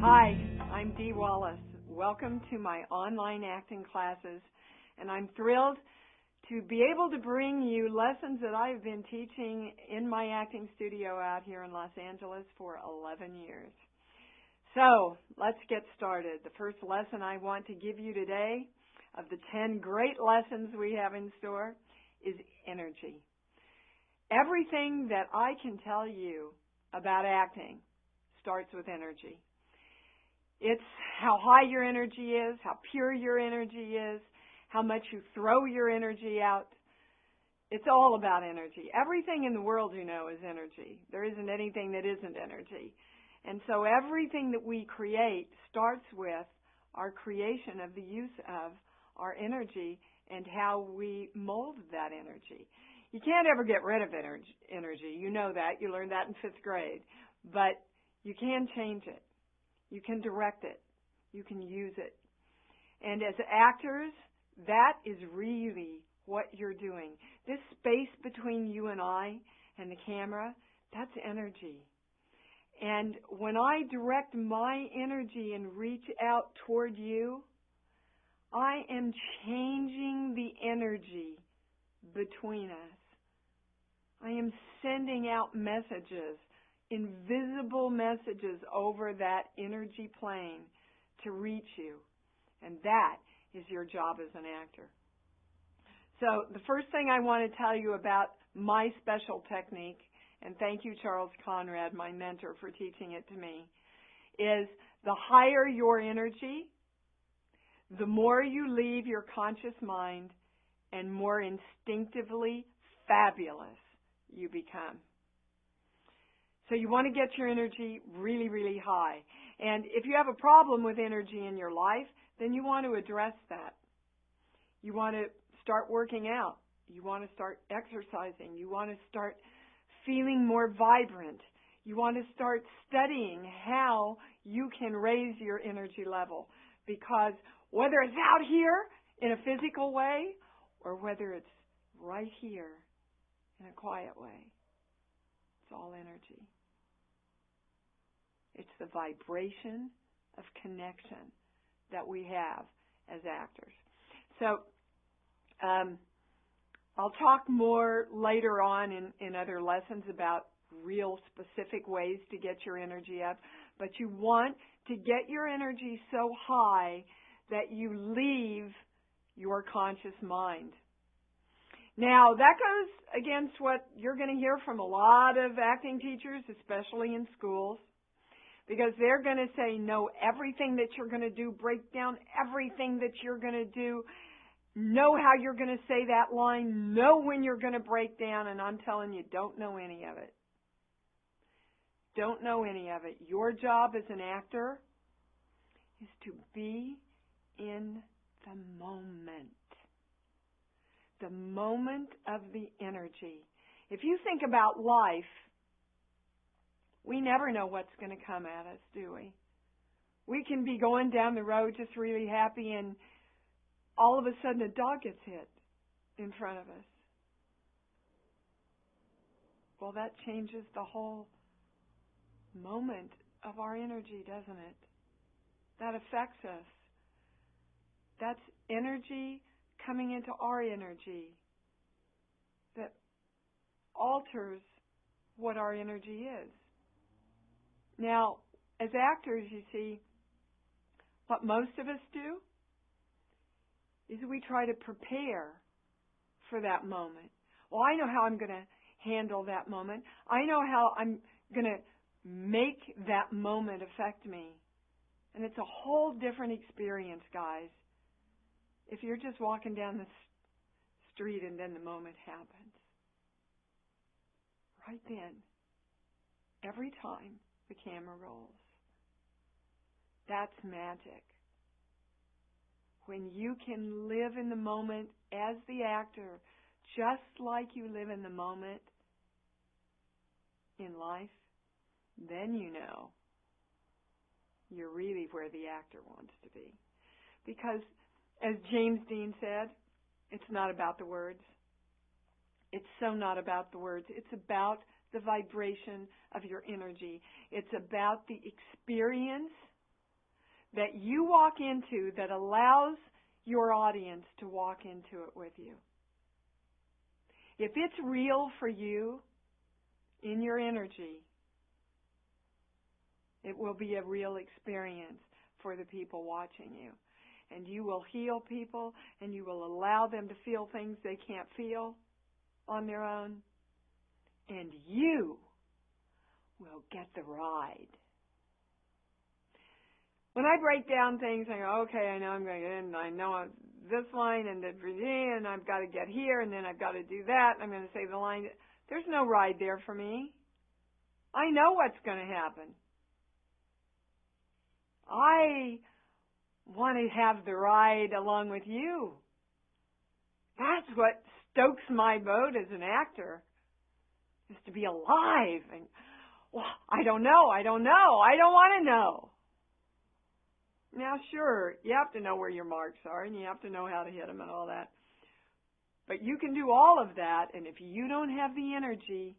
Hi, I'm Dee Wallace. Welcome to my online acting classes, and I'm thrilled to be able to bring you lessons that I've been teaching in my acting studio out here in Los Angeles for 11 years. So, let's get started. The first lesson I want to give you today, of the 10 great lessons we have in store, is energy. Everything that I can tell you about acting starts with energy. It's how high your energy is, how pure your energy is, how much you throw your energy out. It's all about energy. Everything in the world, you know, is energy. There isn't anything that isn't energy. And so everything that we create starts with our creation of the use of our energy and how we mold that energy. You can't ever get rid of energy. You know that. You learned that in 5th grade. But you can change it. You can direct it. You can use it. And as actors, that is really what you're doing. This space between you and I and the camera, that's energy. And when I direct my energy and reach out toward you, I am changing the energy between us. I am sending out messages, invisible messages over that energy plane to reach you. And that is your job as an actor. So the first thing I want to tell you about my special technique, and thank you, Charles Conrad, my mentor, for teaching it to me, is the higher your energy, the more you leave your conscious mind and more instinctively fabulous you become. So you want to get your energy really, really high. And if you have a problem with energy in your life, then you want to address that. You want to start working out. You want to start exercising. You want to start feeling more vibrant. You want to start studying how you can raise your energy level. Because whether it's out here in a physical way or whether it's right here in a quiet way, it's all energy. It's the vibration of connection that we have as actors. So I'll talk more later on in other lessons about real specific ways to get your energy up. But you want to get your energy so high that you leave your conscious mind. Now, that goes against what you're going to hear from a lot of acting teachers, especially in schools, because they're going to say, know everything that you're going to do, break down everything that you're going to do, know how you're going to say that line, know when you're going to break down, and I'm telling you, don't know any of it. Don't know any of it. Your job as an actor is to be in the moment of the energy. If you think about life, we never know what's going to come at us, do we? We can be going down the road just really happy and all of a sudden a dog gets hit in front of us. Well, that changes the whole moment of our energy, doesn't it? That affects us. That's energy coming into our energy that alters what our energy is. Now, as actors, you see, what most of us do is we try to prepare for that moment. Well, I know how I'm going to handle that moment. I know how I'm going to make that moment affect me. And it's a whole different experience, guys, if you're just walking down the street and then the moment happens. Right then, every time the camera rolls. That's magic. When you can live in the moment as the actor, just like you live in the moment in life, then you know you're really where the actor wants to be. Because, as James Dean said, it's not about the words. It's so not about the words. It's about the vibration of your energy. It's about the experience that you walk into that allows your audience to walk into it with you. If it's real for you in your energy, it will be a real experience for the people watching you. And you will heal people, and you will allow them to feel things they can't feel on their own. And you will get the ride. When I break down things, I go, okay, I know I'm going to get in, I know this line, and I've got to get here, and then I've got to do that, and I'm going to say the line. There's no ride there for me. I know what's going to happen. I want to have the ride along with you. That's what stokes my boat as an actor, is to be alive. And, well, I don't know. I don't want to know. Now, sure, you have to know where your marks are, and you have to know how to hit them and all that. But you can do all of that, and if you don't have the energy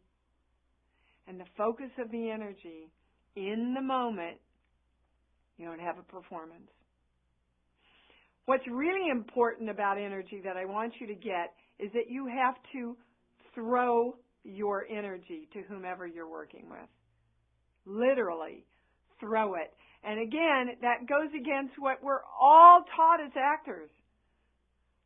and the focus of the energy in the moment, you don't have a performance. What's really important about energy that I want you to get is that you have to throw your energy to whomever you're working with. Literally, throw it. And again, that goes against what we're all taught as actors.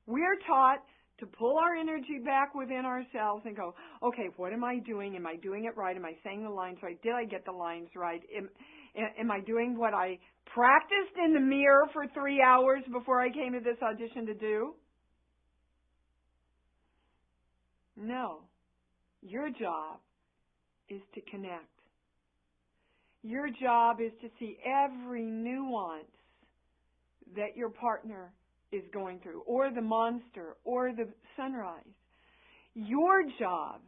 We're taught to pull our energy back within ourselves and go, okay, what am I doing? Am I doing it right? Am I saying the lines right? Did I get the lines right? Am I doing what I practiced in the mirror for 3 hours before I came to this audition to do? No. Your job is to connect. Your job is to see every nuance that your partner is going through, or the monster, or the sunrise. Your job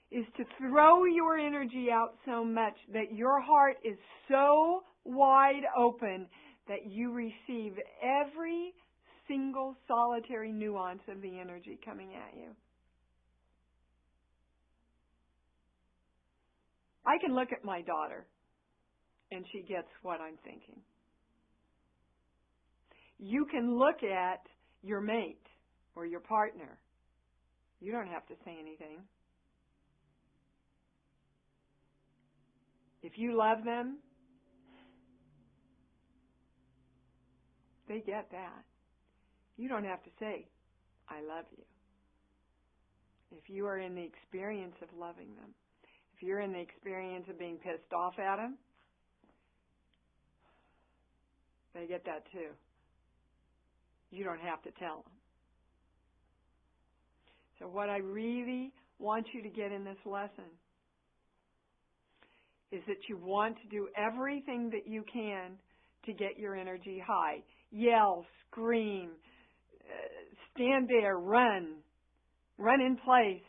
is to throw your energy out so much that your heart is so wide open that you receive every single solitary nuance of the energy coming at you. I can look at my daughter, and she gets what I'm thinking. You can look at your mate or your partner. You don't have to say anything. If you love them, they get that. You don't have to say, I love you. If you are in the experience of loving them, if you're in the experience of being pissed off at them, they get that too. You don't have to tell them. So what I really want you to get in this lesson is that you want to do everything that you can to get your energy high. Yell, scream, stand there, run in place.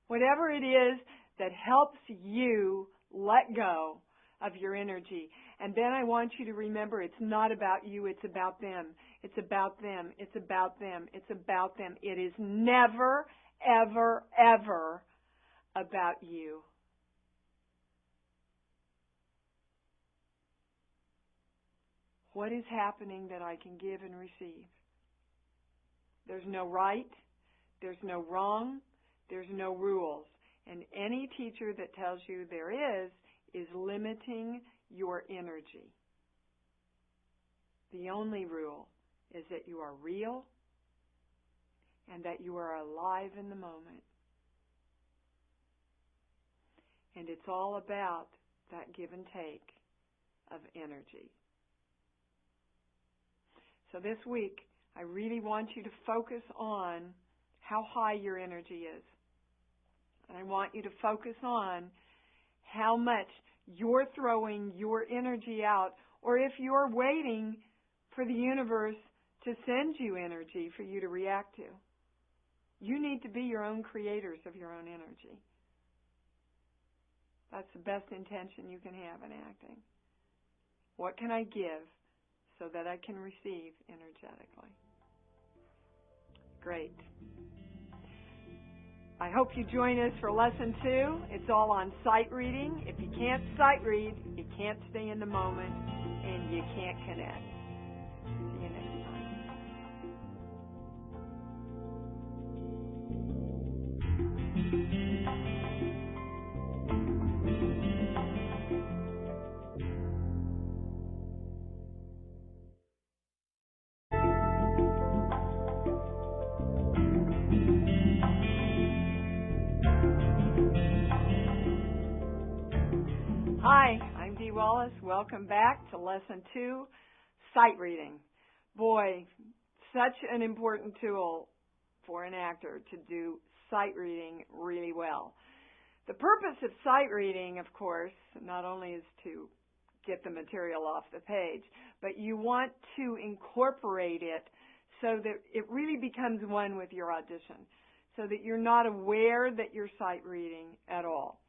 Whatever it is that helps you let go of your energy. And then I want you to remember it's not about you, it's about them. It's about them. It's about them. It's about them. It is never, ever, ever about you. What is happening that I can give and receive? There's no right. There's no wrong. There's no rules. And any teacher that tells you there is limiting your energy. The only rule is that you are real and that you are alive in the moment. And it's all about that give and take of energy. So this week, I really want you to focus on how high your energy is. And I want you to focus on how much you're throwing your energy out, or if you're waiting for the universe to send you energy for you to react to. You need to be your own creators of your own energy. That's the best intention you can have in acting. What can I give so that I can receive energetically? Great. I hope you join us for Lesson 2. It's all on sight reading. If you can't sight read, you can't stay in the moment, and you can't connect. See you next time. Hi, I'm Dee Wallace. Welcome back to Lesson 2, Sight Reading. Boy, such an important tool for an actor to do sight reading really well. The purpose of sight reading, of course, not only is to get the material off the page, but you want to incorporate it so that it really becomes one with your audition, so that you're not aware that you're sight reading at all.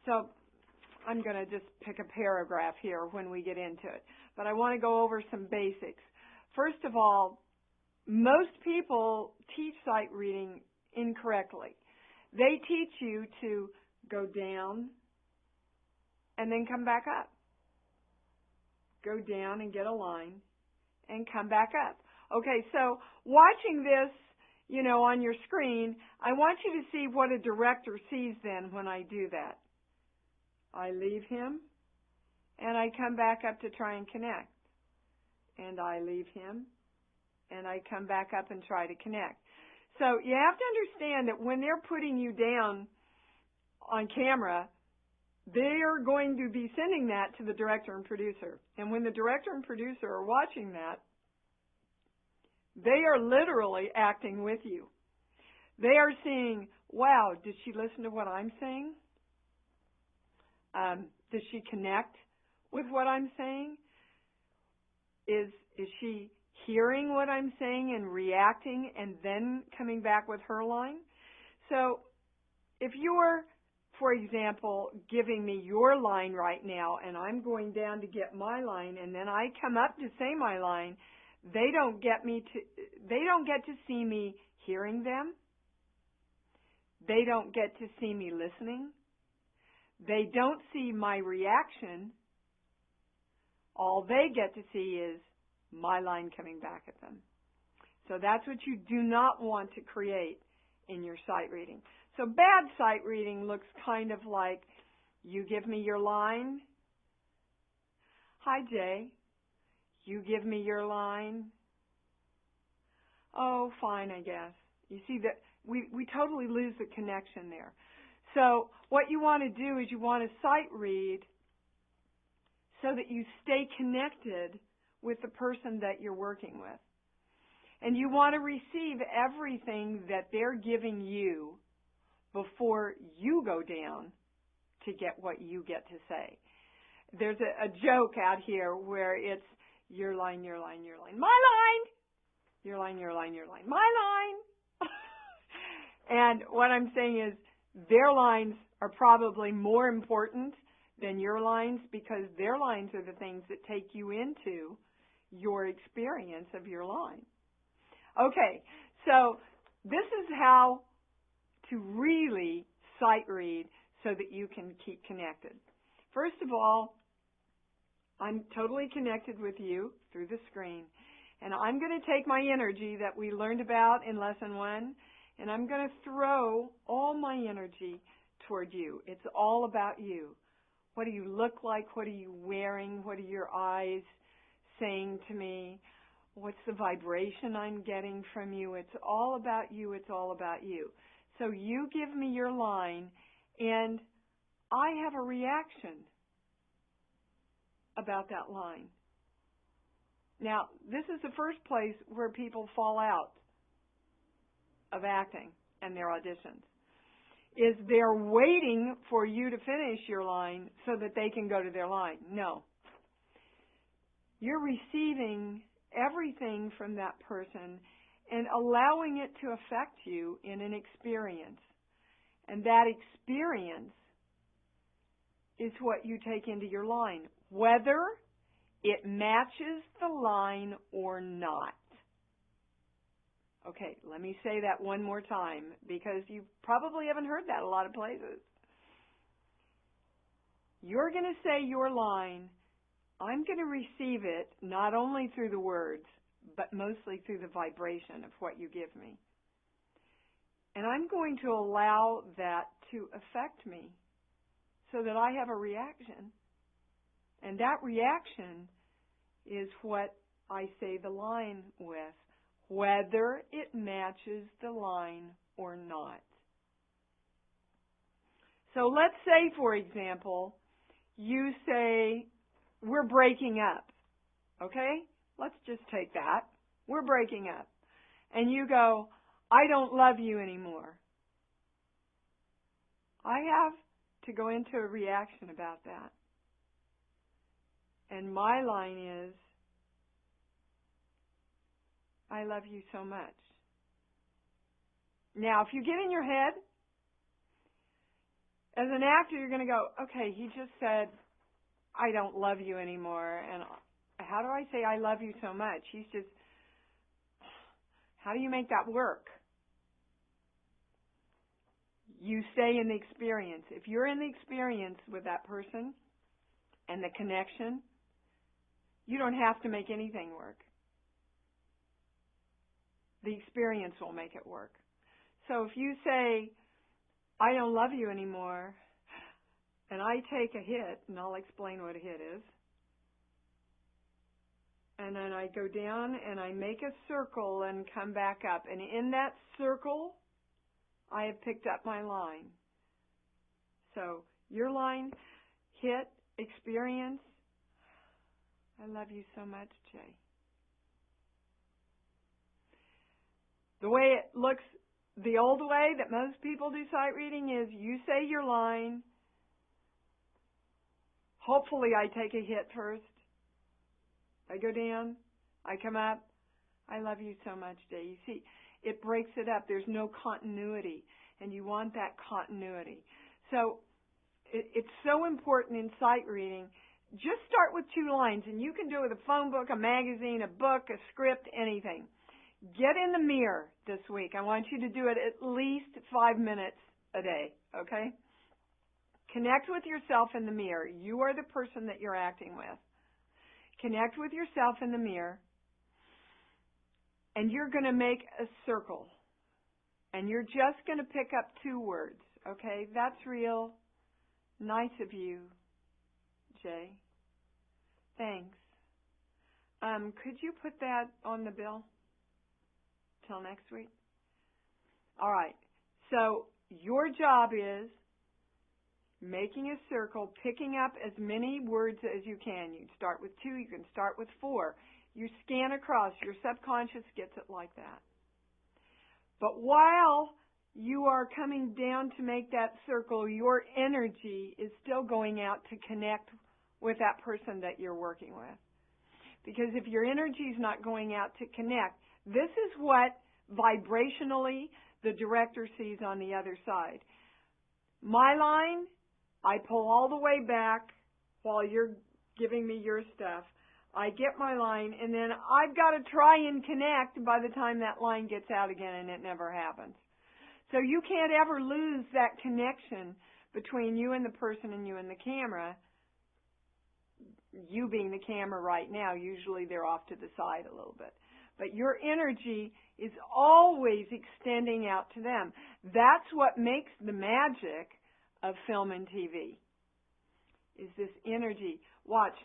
So I'm going to just pick a paragraph here when we get into it. But I want to go over some basics. First of all, most people teach sight reading incorrectly. They teach you to go down and then come back up. Go down and get a line and come back up. Okay, so watching this, on your screen, I want you to see what a director sees then when I do that. I leave him, and I come back up to try and connect. And I leave him, and I come back up and try to connect. So you have to understand that when they're putting you down on camera, they are going to be sending that to the director and producer. And when the director and producer are watching that, they are literally acting with you. They are seeing, wow, did she listen to what I'm saying? Does she connect with what I'm saying? Is she hearing what I'm saying and reacting and then coming back with her line? So if you're, for example, giving me your line right now and I'm going down to get my line and then I come up to say my line, they don't get to see me hearing them. They don't get to see me listening. They don't see my reaction. All they get to see is my line coming back at them. So that's what you do not want to create in your sight reading. So bad sight reading looks kind of like you give me your line. Hi, Jay. You give me your line. Oh, fine, I guess. You see that we totally lose the connection there. So what you want to do is you want to sight read so that you stay connected with the person that you're working with. And you want to receive everything that they're giving you before you go down to get what you get to say. There's a joke out here where it's your line, your line, your line, my line, your line, your line, your line, my line. And what I'm saying is their lines are probably more important than your lines because their lines are the things that take you into your experience of your line. Okay, so this is how to really sight read so that you can keep connected. First of all, I'm totally connected with you through the screen, and I'm going to take my energy that we learned about in Lesson 1, and I'm going to throw all my energy toward you. It's all about you. What do you look like? What are you wearing? What are your eyes saying to me? What's the vibration I'm getting from you? It's all about you. It's all about you. So you give me your line, and I have a reaction about that line. Now, this is the first place where people fall out of acting and their auditions, is they're waiting for you to finish your line so that they can go to their line. No. You're receiving everything from that person and allowing it to affect you in an experience. And that experience is what you take into your line, whether it matches the line or not. Okay, let me say that one more time because you probably haven't heard that a lot of places. You're going to say your line I'm going to receive it not only through the words, but mostly through the vibration of what you give me. And I'm going to allow that to affect me so that I have a reaction. And that reaction is what I say the line with, whether it matches the line or not. So let's say, for example, you say, we're breaking up. Okay? Let's just take that. We're breaking up. And you go, I don't love you anymore. I have to go into a reaction about that. And my line is, I love you so much. Now, if you get in your head, as an actor, you're going to go, okay, he just said, I don't love you anymore. And how do I say I love you so much? He's just, how do you make that work? You stay in the experience. If you're in the experience with that person and the connection, you don't have to make anything work. The experience will make it work. So if you say, I don't love you anymore, and I take a hit, and I'll explain what a hit is, and then I go down and I make a circle and come back up, and in that circle, I have picked up my line. So your line, hit, experience, I love you so much, Jay. The way it looks, the old way that most people do sight reading is you say your line. Hopefully I take a hit first. I go down. I come up. I love you so much, Jay. You see, it breaks it up. There's no continuity, and you want that continuity. So it's so important in sight reading. Just start with 2 lines, and you can do it with a phone book, a magazine, a book, a script, anything. Get in the mirror this week. I want you to do it at least 5 minutes a day, okay? Connect with yourself in the mirror. You are the person that you're acting with. Connect with yourself in the mirror, and you're going to make a circle. And you're just going to pick up 2 words, okay? That's real. Nice of you, Jay. Thanks. Could you put that on the bill till next week? All right. So your job is making a circle, picking up as many words as you can. You can start with 2. You can start with 4. You scan across. Your subconscious gets it like that. But while you are coming down to make that circle, your energy is still going out to connect with that person that you're working with. Because if your energy is not going out to connect, this is what vibrationally the director sees on the other side. My line, I pull all the way back while you're giving me your stuff. I get my line, and then I've got to try and connect by the time that line gets out again, and it never happens. So you can't ever lose that connection between you and the person and you and the camera. You being the camera right now, usually they're off to the side a little bit. But your energy is always extending out to them. That's what makes the magic of film and TV, is this energy. Watch.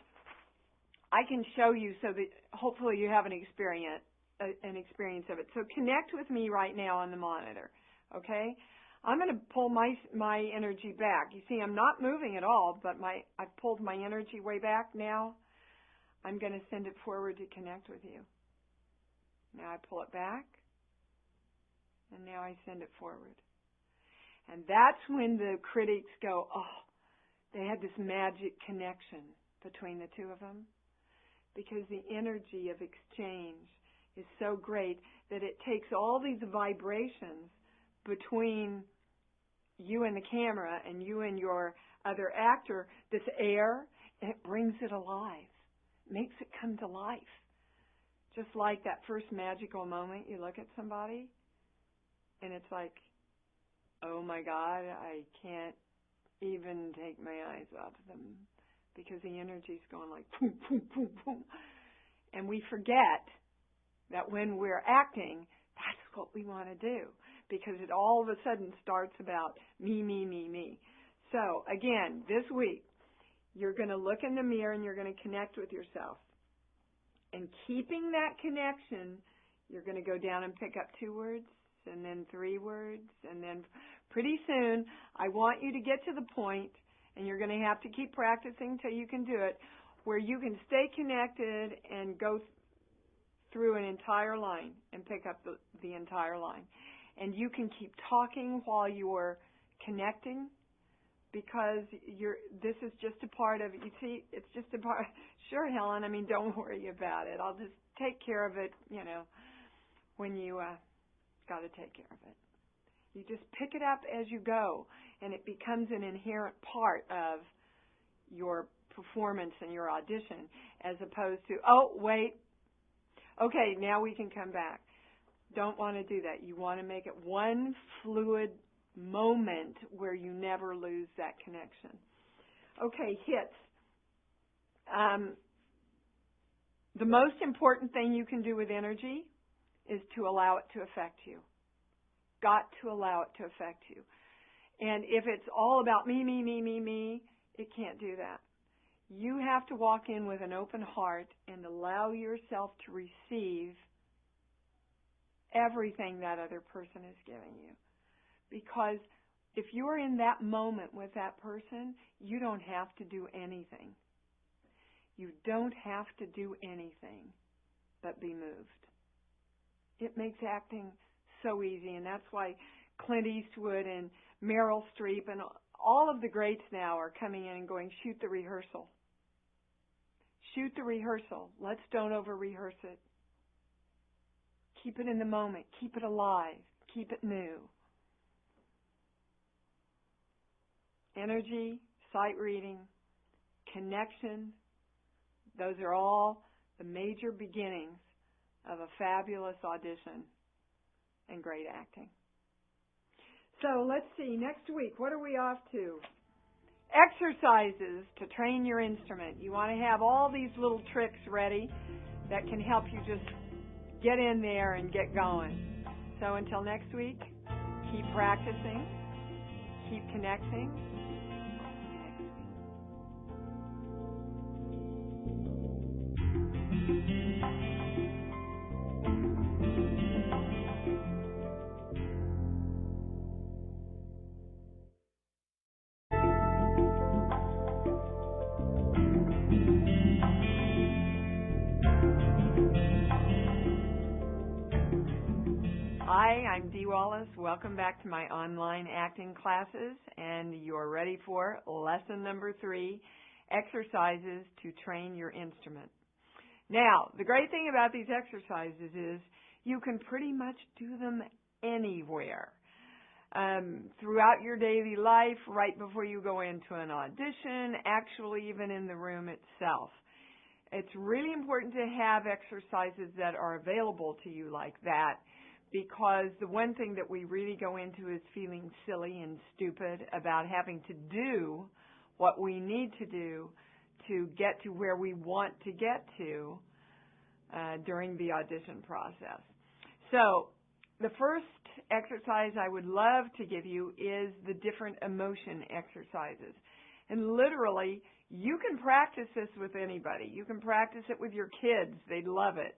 I can show you so that hopefully you have an experience of it. So connect with me right now on the monitor, okay? I'm going to pull my energy back. You see, I'm not moving at all, but I've pulled my energy way back now. I'm going to send it forward to connect with you. Now I pull it back, and now I send it forward. And that's when the critics go, oh, they had this magic connection between the 2 of them. Because the energy of exchange is so great that it takes all these vibrations between you and the camera and you and your other actor, this air, and it brings it alive, makes it come to life. Just like that first magical moment you look at somebody and it's like, oh my God, I can't even take my eyes off them. because the energy's going like boom, boom, boom, boom. And we forget that when we're acting, that's what we want to do, because it all of a sudden starts about me, me, me, me. So, again, this week, you're going to look in the mirror and you're going to connect with yourself. And keeping that connection, you're going to go down and pick up 2 words, and then 3 words, and then pretty soon, I want you to get to the point, and you're going to have to keep practicing till you can do it, where you can stay connected and go through an entire line and pick up the entire line. And you can keep talking while you're connecting, because this is just a part of it. You see, it's just a part. Sure, Helen, I mean, don't worry about it. I'll just take care of it, when you got to take care of it. You just pick it up as you go, and it becomes an inherent part of your performance and your audition, as opposed to, oh, wait, okay, now we can come back. Don't want to do that. You want to make it one fluid moment where you never lose that connection. Okay, hits. The most important thing you can do with energy is to allow it to affect you. Got to allow it to affect you. And if it's all about me, me, me, me, me, it can't do that. You have to walk in with an open heart and allow yourself to receive everything that other person is giving you. Because if you are in that moment with that person, you don't have to do anything. You don't have to do anything but be moved. It makes acting so easy, and that's why Clint Eastwood and Meryl Streep and all of the greats now are coming in and going, shoot the rehearsal. Shoot the rehearsal. Let's don't over-rehearse it. Keep it in the moment. Keep it alive. Keep it new. Energy, sight reading, connection, those are all the major beginnings of a fabulous audition and great acting. So let's see, next week, what are we off to? Exercises to train your instrument. You want to have all these little tricks ready that can help you just get in there and get going. So until next week, keep practicing, keep connecting. Hi, I'm Dee Wallace. Welcome back to my online acting classes, and you're ready for lesson number 3, exercises to train your instrument. Now, the great thing about these exercises is you can pretty much do them anywhere. Throughout your daily life, right before you go into an audition, actually even in the room itself. It's really important to have exercises that are available to you like that, because the one thing that we really go into is feeling silly and stupid about having to do what we need to do to get to where we want to get to during the audition process. So the first exercise I would love to give you is the different emotion exercises. And literally, you can practice this with anybody. You can practice it with your kids. They'd love it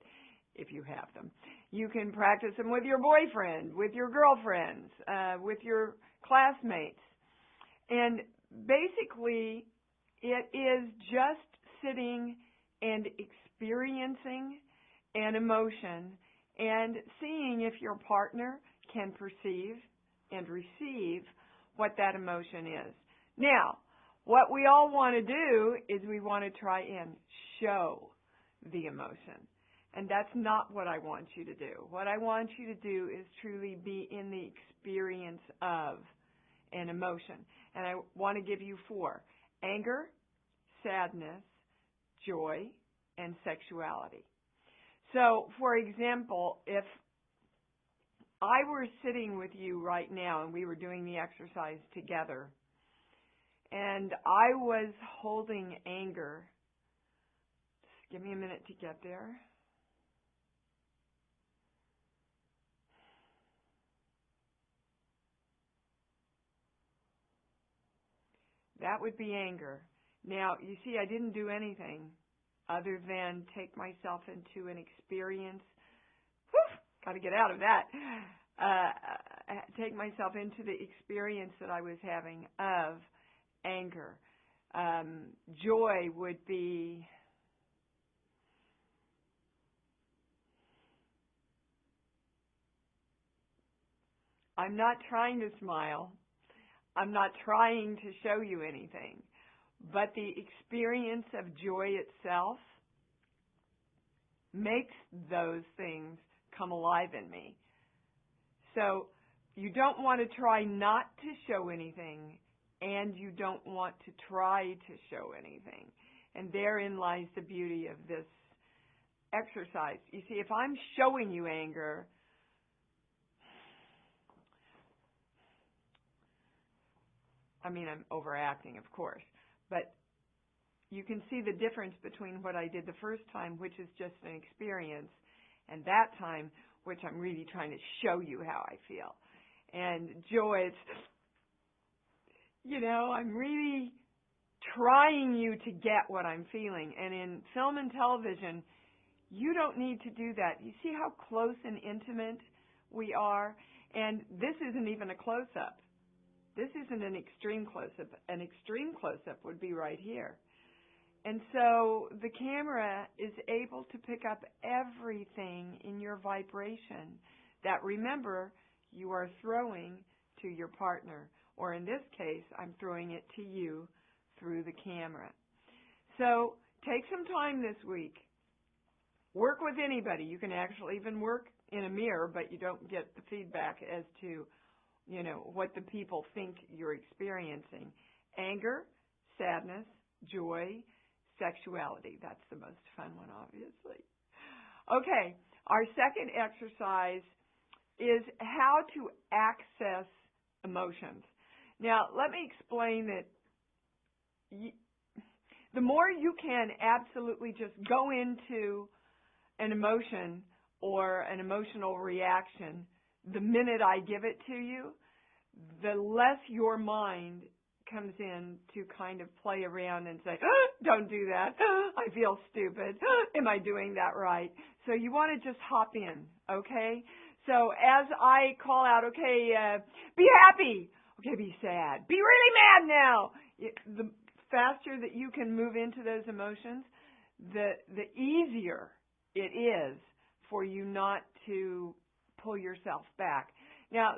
if you have them. You can practice them with your boyfriend, with your girlfriends, with your classmates. And basically, it is just sitting and experiencing an emotion and seeing if your partner can perceive and receive what that emotion is. Now, what we all want to do is we want to try and show the emotion. And that's not what I want you to do. What I want you to do is truly be in the experience of an emotion. And I want to give you 4: anger, sadness, joy, and sexuality. So, for example, if I were sitting with you right now and we were doing the exercise together, and I was holding anger. Just give me a minute to get there. That would be anger. Now, you see, I didn't do anything other than take myself into an experience. Got to get out of that. Take myself into the experience that I was having of anger. Joy would be I'm not trying to smile. I'm not trying to show you anything. But the experience of joy itself makes those things come alive in me. So you don't want to try not to show anything, and you don't want to try to show anything. And therein lies the beauty of this exercise. You see, if I'm showing you anger, I mean, I'm overacting, of course, but you can see the difference between what I did the first time, which is just an experience, and that time, which I'm really trying to show you how I feel. And joy, it's, I'm really trying you to get what I'm feeling. And in film and television, you don't need to do that. You see how close and intimate we are? And this isn't even a close-up. This isn't an extreme close-up. An extreme close-up would be right here. And so the camera is able to pick up everything in your vibration that, remember, you are throwing to your partner. Or in this case, I'm throwing it to you through the camera. So take some time this week. Work with anybody. You can actually even work in a mirror, but you don't get the feedback as to what the people think you're experiencing. Anger, sadness, joy, sexuality. That's the most fun one, obviously. Okay, our second exercise is how to access emotions. Now, let me explain that the more you can absolutely just go into an emotion or an emotional reaction the minute I give it to you, the less your mind comes in to kind of play around and say, don't do that. I feel stupid. Am I doing that right? So you want to just hop in, okay? So as I call out, okay, be happy. Okay, be sad. Be really mad now. The faster that you can move into those emotions, the easier it is for you not to pull yourself back. Now,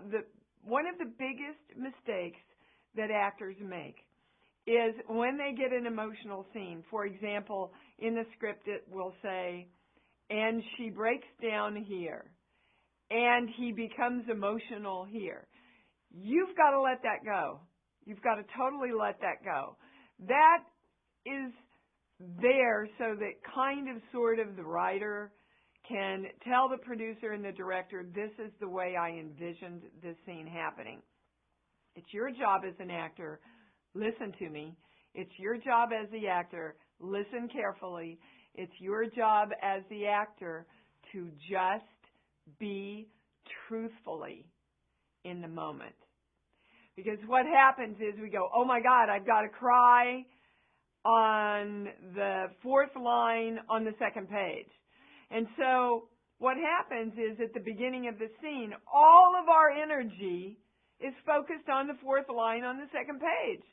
one of the biggest mistakes that actors make is when they get an emotional scene. For example, in the script it will say, and she breaks down here, and he becomes emotional here. You've got to let that go. You've got to totally let that go. That is there so that kind of sort of the writer can tell the producer and the director, this is the way I envisioned this scene happening. It's your job as an actor, listen to me. It's your job as the actor, listen carefully. It's your job as the actor to just be truthfully in the moment. Because what happens is we go, oh my God, I've got to cry on the fourth line on the second page. And so what happens is at the beginning of the scene, all of our energy is focused on the fourth line on the second page,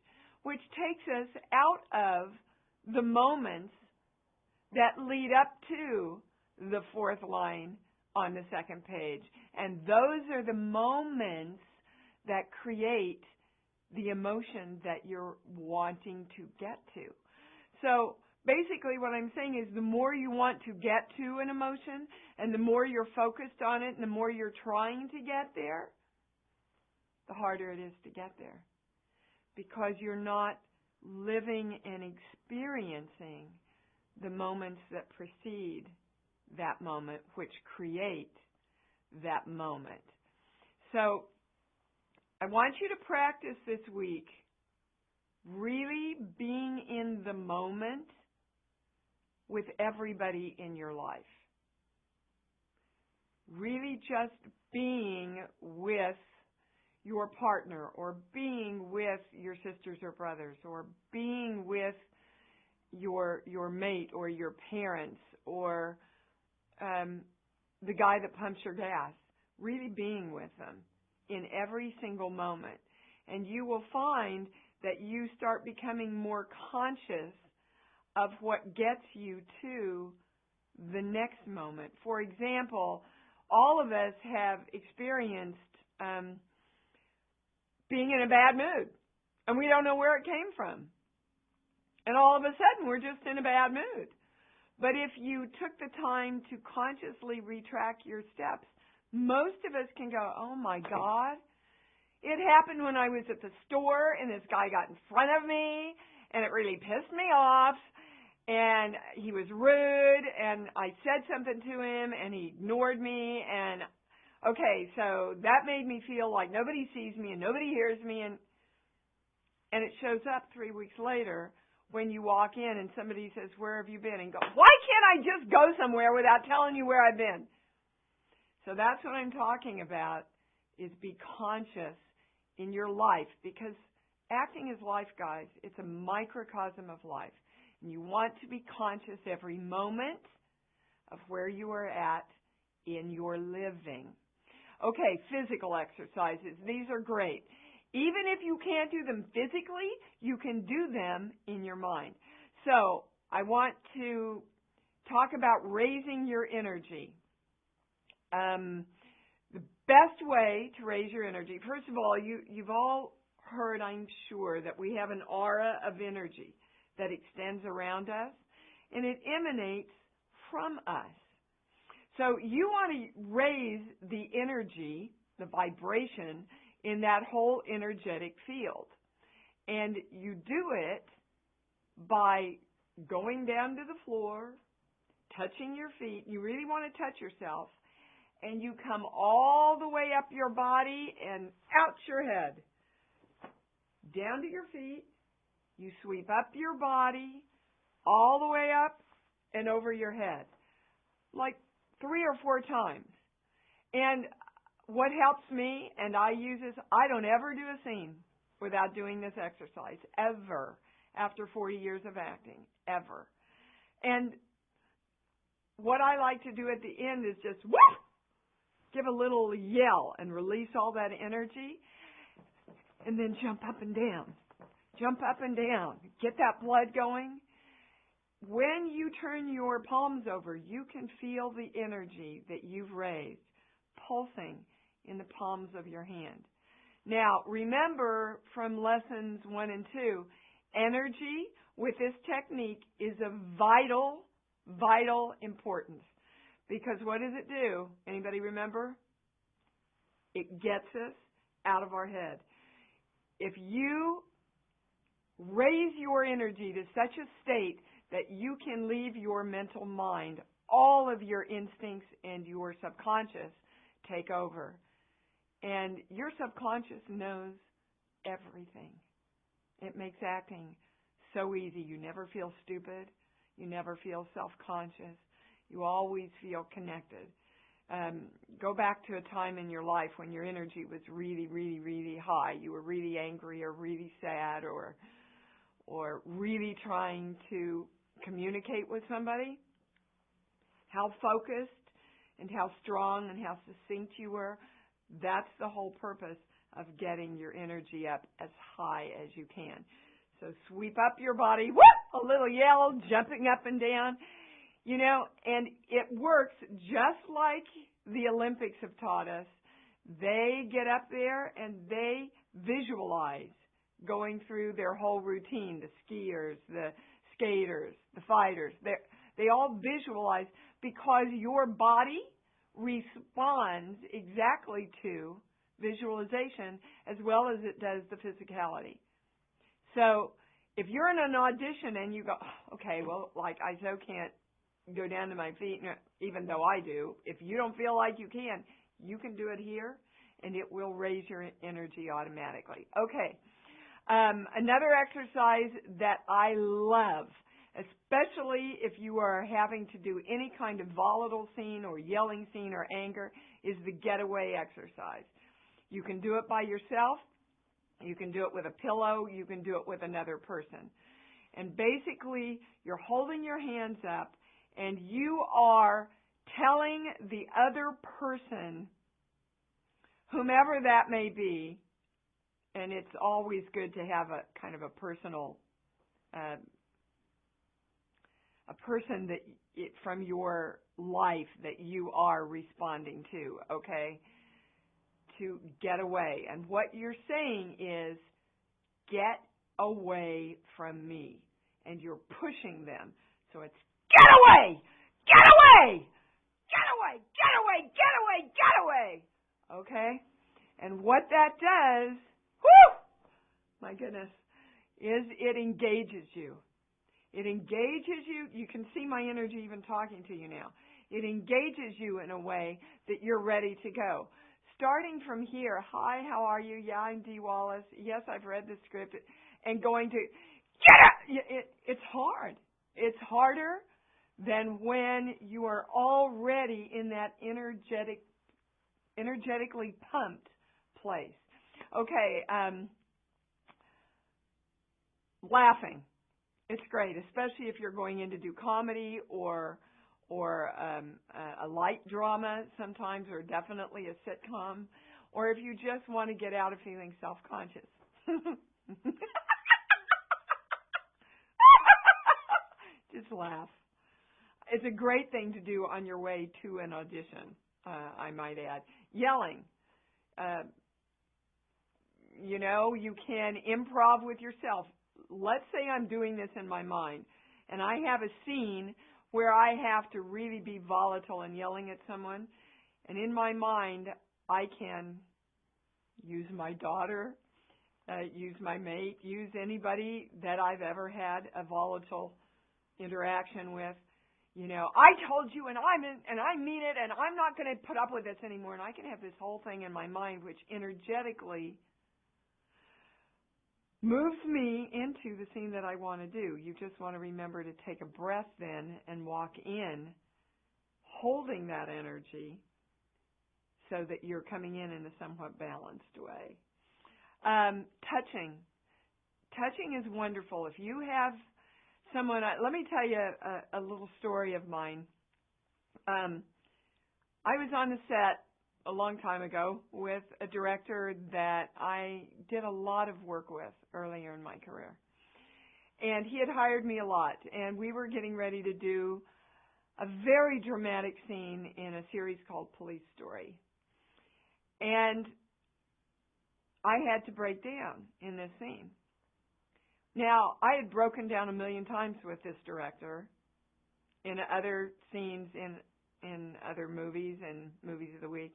which takes us out of the moments that lead up to the fourth line on the second page. And those are the moments that create the emotion that you're wanting to get to. So basically what I'm saying is the more you want to get to an emotion and the more you're focused on it and the more you're trying to get there, the harder it is to get there. Because you're not living and experiencing the moments that precede that moment, which create that moment. So I want you to practice this week really being in the moment with everybody in your life. Really just being with your partner, or being with your sisters or brothers, or being with your mate or your parents, or the guy that pumps your gas. Really being with them in every single moment. And you will find that you start becoming more conscious of what gets you to the next moment. For example, all of us have experienced being in a bad mood, and we don't know where it came from. And all of a sudden, we're just in a bad mood. But if you took the time to consciously retract your steps, most of us can go, oh my God, it happened when I was at the store, and this guy got in front of me, and it really pissed me off, and he was rude, and I said something to him, and he ignored me, and okay, so that made me feel like nobody sees me and nobody hears me, and it shows up 3 weeks later when you walk in and somebody says, where have you been? And go, why can't I just go somewhere without telling you where I've been? So that's what I'm talking about, is be conscious in your life, because acting is life, guys. It's a microcosm of life. And you want to be conscious every moment of where you are at in your living. Okay, physical exercises. These are great. Even if you can't do them physically, you can do them in your mind. So I want to talk about raising your energy. The best way to raise your energy, first of all, you've all heard, I'm sure, that we have an aura of energy that extends around us, and it emanates from us. So you want to raise the energy, the vibration, in that whole energetic field. And you do it by going down to the floor, touching your feet. You really want to touch yourself. And you come all the way up your body and out your head. Down to your feet. You sweep up your body all the way up and over your head. Like 3 or 4 times. And what helps me, and I use this, I don't ever do a scene without doing this exercise, ever, after 40 years of acting, ever. And what I like to do at the end is just, whoop, give a little yell and release all that energy, and then jump up and down. Jump up and down. Get that blood going. When you turn your palms over, you can feel the energy that you've raised pulsing in the palms of your hand. Now, remember from lessons 1 and 2, energy with this technique is of vital, vital importance. Because what does it do? Anybody remember? It gets us out of our head. If you raise your energy to such a state that you can leave your mental mind, all of your instincts and your subconscious take over. And your subconscious knows everything. It makes acting so easy. You never feel stupid. You never feel self-conscious. You always feel connected. Go back to a time in your life when your energy was really, really, really high. You were really angry or really sad or really trying to communicate with somebody. How focused and how strong and how succinct you were. That's the whole purpose of getting your energy up as high as you can. So sweep up your body, whoop, a little yell, jumping up and down. You know, and it works just like the Olympics have taught us. They get up there and they visualize going through their whole routine, the skiers, the skaters, the fighters. They all visualize because your body responds exactly to visualization as well as it does the physicality. So if you're in an audition and you go, okay, well, like I so can't go down to my feet, even though I do. If you don't feel like you can do it here, and it will raise your energy automatically. Okay. Another exercise that I love, especially if you are having to do any kind of volatile scene or yelling scene or anger, is the getaway exercise. You can do it by yourself. You can do it with a pillow. You can do it with another person. And basically, you're holding your hands up and you are telling the other person, whomever that may be, and it's always good to have a kind of a personal, a person that from your life that you are responding to, okay, to get away. And what you're saying is, get away from me. And you're pushing them. So it's, get away! Get away! Get away! Get away! Get away! Get away! Okay? And what that does, whoo! My goodness, is it engages you. It engages you. You can see my energy even talking to you now. It engages you in a way that you're ready to go. Starting from here, hi, how are you? Yeah, I'm Dee Wallace. Yes, I've read the script. And going to, get up! It's hard. It's harder than when you are already in that energetically pumped place. Okay, laughing. It's great, especially if you're going in to do comedy or a light drama sometimes, or definitely a sitcom, or if you just want to get out of feeling self-conscious. Just laugh. It's a great thing to do on your way to an audition, I might add. Yelling. You know, you can improv with yourself. Let's say I'm doing this in my mind, and I have a scene where I have to really be volatile and yelling at someone, and in my mind, I can use my daughter, use my mate, use anybody that I've ever had a volatile interaction with. You know, I told you, and I mean it, and I'm not going to put up with this anymore. And I can have this whole thing in my mind, which energetically moves me into the scene that I want to do. You just want to remember to take a breath then and walk in, holding that energy so that you're coming in a somewhat balanced way. Touching. Touching is wonderful. If you have someone, let me tell you a little story of mine. I was on the set a long time ago with a director that I did a lot of work with earlier in my career. And he had hired me a lot, and we were getting ready to do a very dramatic scene in a series called Police Story. And I had to break down in this scene. Now, I had broken down 1 million times with this director in other scenes in other movies and movies of the week.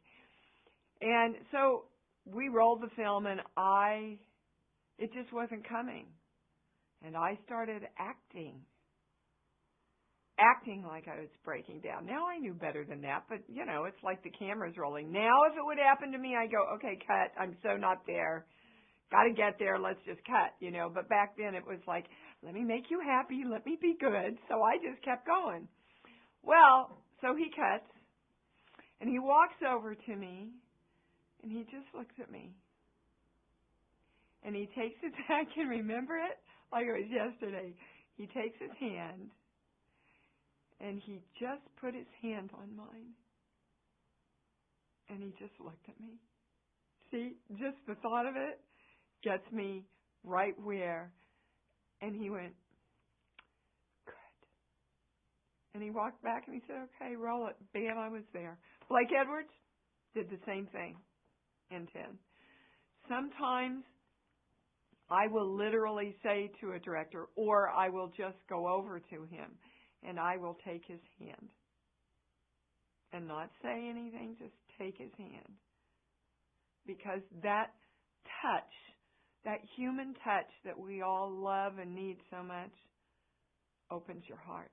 And so we rolled the film, and it just wasn't coming. And I started acting like I was breaking down. Now I knew better than that, but, you know, it's like the camera's rolling. Now if it would happen to me, I go, okay, cut. I'm so not there. Got to get there. Let's just cut, you know. But back then it was like, let me make you happy. Let me be good. So I just kept going. Well, so he cuts, and he walks over to me, and he just looks at me. And he takes his, I can remember it like it was yesterday. He takes his hand, and he just put his hand on mine. And he just looked at me. See, just the thought of it gets me right where. And he went, good. And he walked back and he said, okay, roll it. Bam, I was there. Blake Edwards did the same thing in 10. Sometimes I will literally say to a director, or I will just go over to him and I will take his hand and not say anything, just take his hand. Because that touch, that human touch that we all love and need so much, opens your heart.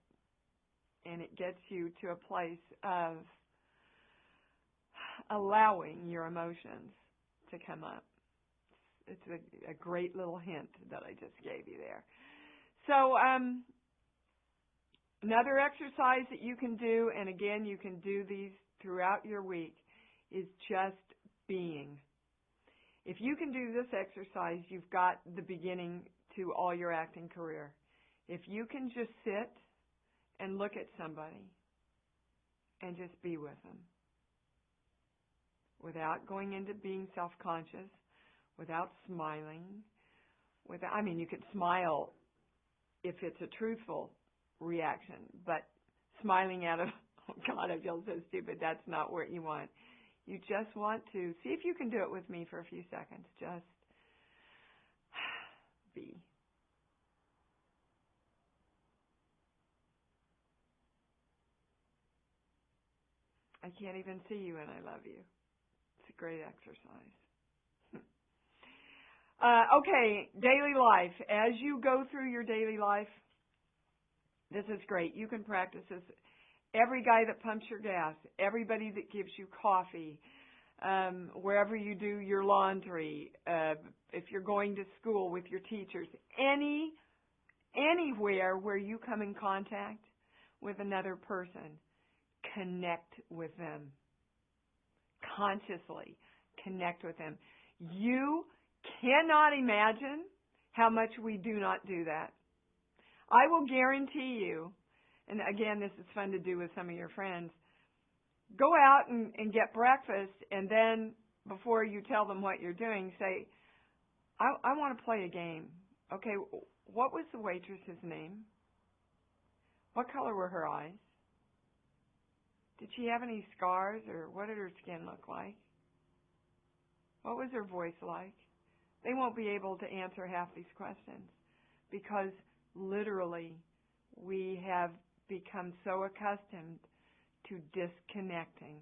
And it gets you to a place of allowing your emotions to come up. It's a great little hint that I just gave you there. So another exercise that you can do, and again, you can do these throughout your week, is just being. If you can do this exercise, you've got the beginning to all your acting career. If you can just sit and look at somebody and just be with them without going into being self-conscious, without smiling, you could smile if it's a truthful reaction, but smiling out of, oh God, I feel so stupid, that's not what you want. You just want to, see if you can do it with me for a few seconds. Just be. I can't even see you and I love you. It's a great exercise. Okay, daily life. As you go through your daily life, this is great. You can practice this. Every guy that pumps your gas, everybody that gives you coffee, wherever you do your laundry, if you're going to school with your teachers, anywhere where you come in contact with another person, connect with them. Consciously connect with them. You cannot imagine how much we do not do that. I will guarantee you, and again, this is fun to do with some of your friends, go out and get breakfast, and then before you tell them what you're doing, say, I want to play a game. Okay, what was the waitress's name? What color were her eyes? Did she have any scars, or what did her skin look like? What was her voice like? They won't be able to answer half these questions because literally we have become so accustomed to disconnecting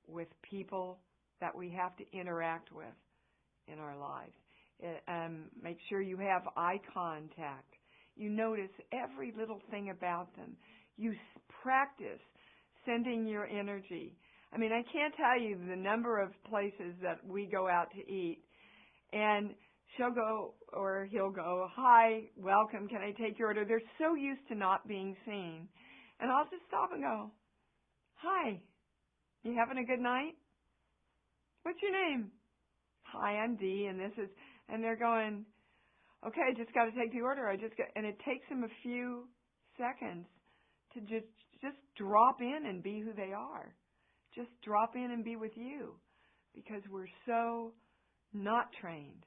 with people that we have to interact with in our lives. Make sure you have eye contact. You notice every little thing about them. You practice sending your energy. I mean, I can't tell you the number of places that we go out to eat, and she'll go or he'll go, hi, welcome, can I take your order? They're so used to not being seen. And I'll just stop and go, hi, you having a good night? What's your name? Hi, I'm Dee, and and they're going, okay, I just got to take the order. And it takes them a few seconds to just drop in and be who they are. Just drop in and be with you, because we're so not trained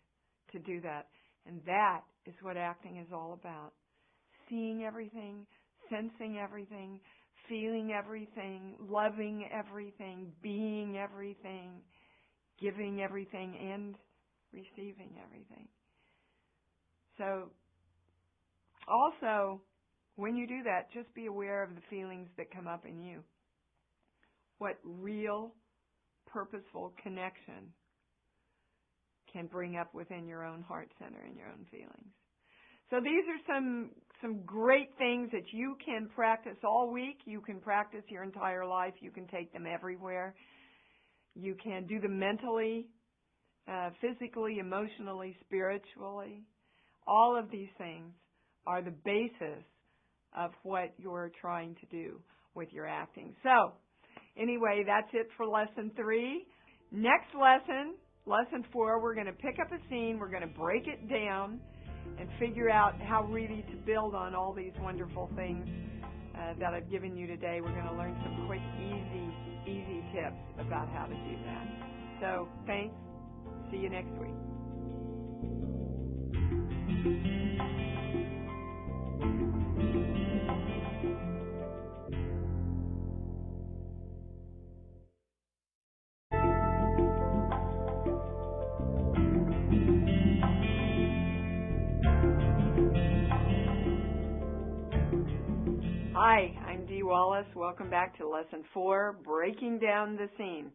to do that. And that is what acting is all about. Seeing everything, sensing everything, feeling everything, loving everything, being everything, giving everything, and receiving everything. So also, when you do that, just be aware of the feelings that come up in you. What real, purposeful connection can bring up within your own heart center and your own feelings. So these are some great things that you can practice all week. You can practice your entire life. You can take them everywhere. You can do them mentally, physically, emotionally, spiritually. All of these things are the basis of what you're trying to do with your acting. So, anyway, that's it for Lesson 3. Next lesson, Lesson 4, we're going to pick up a scene, we're going to break it down, and figure out how really to build on all these wonderful things that I've given you today. We're going to learn some quick, easy tips about how to do that. So, thanks. See you next week. Hi, I'm Dee Wallace. Welcome back to Lesson 4, Breaking Down the Scene.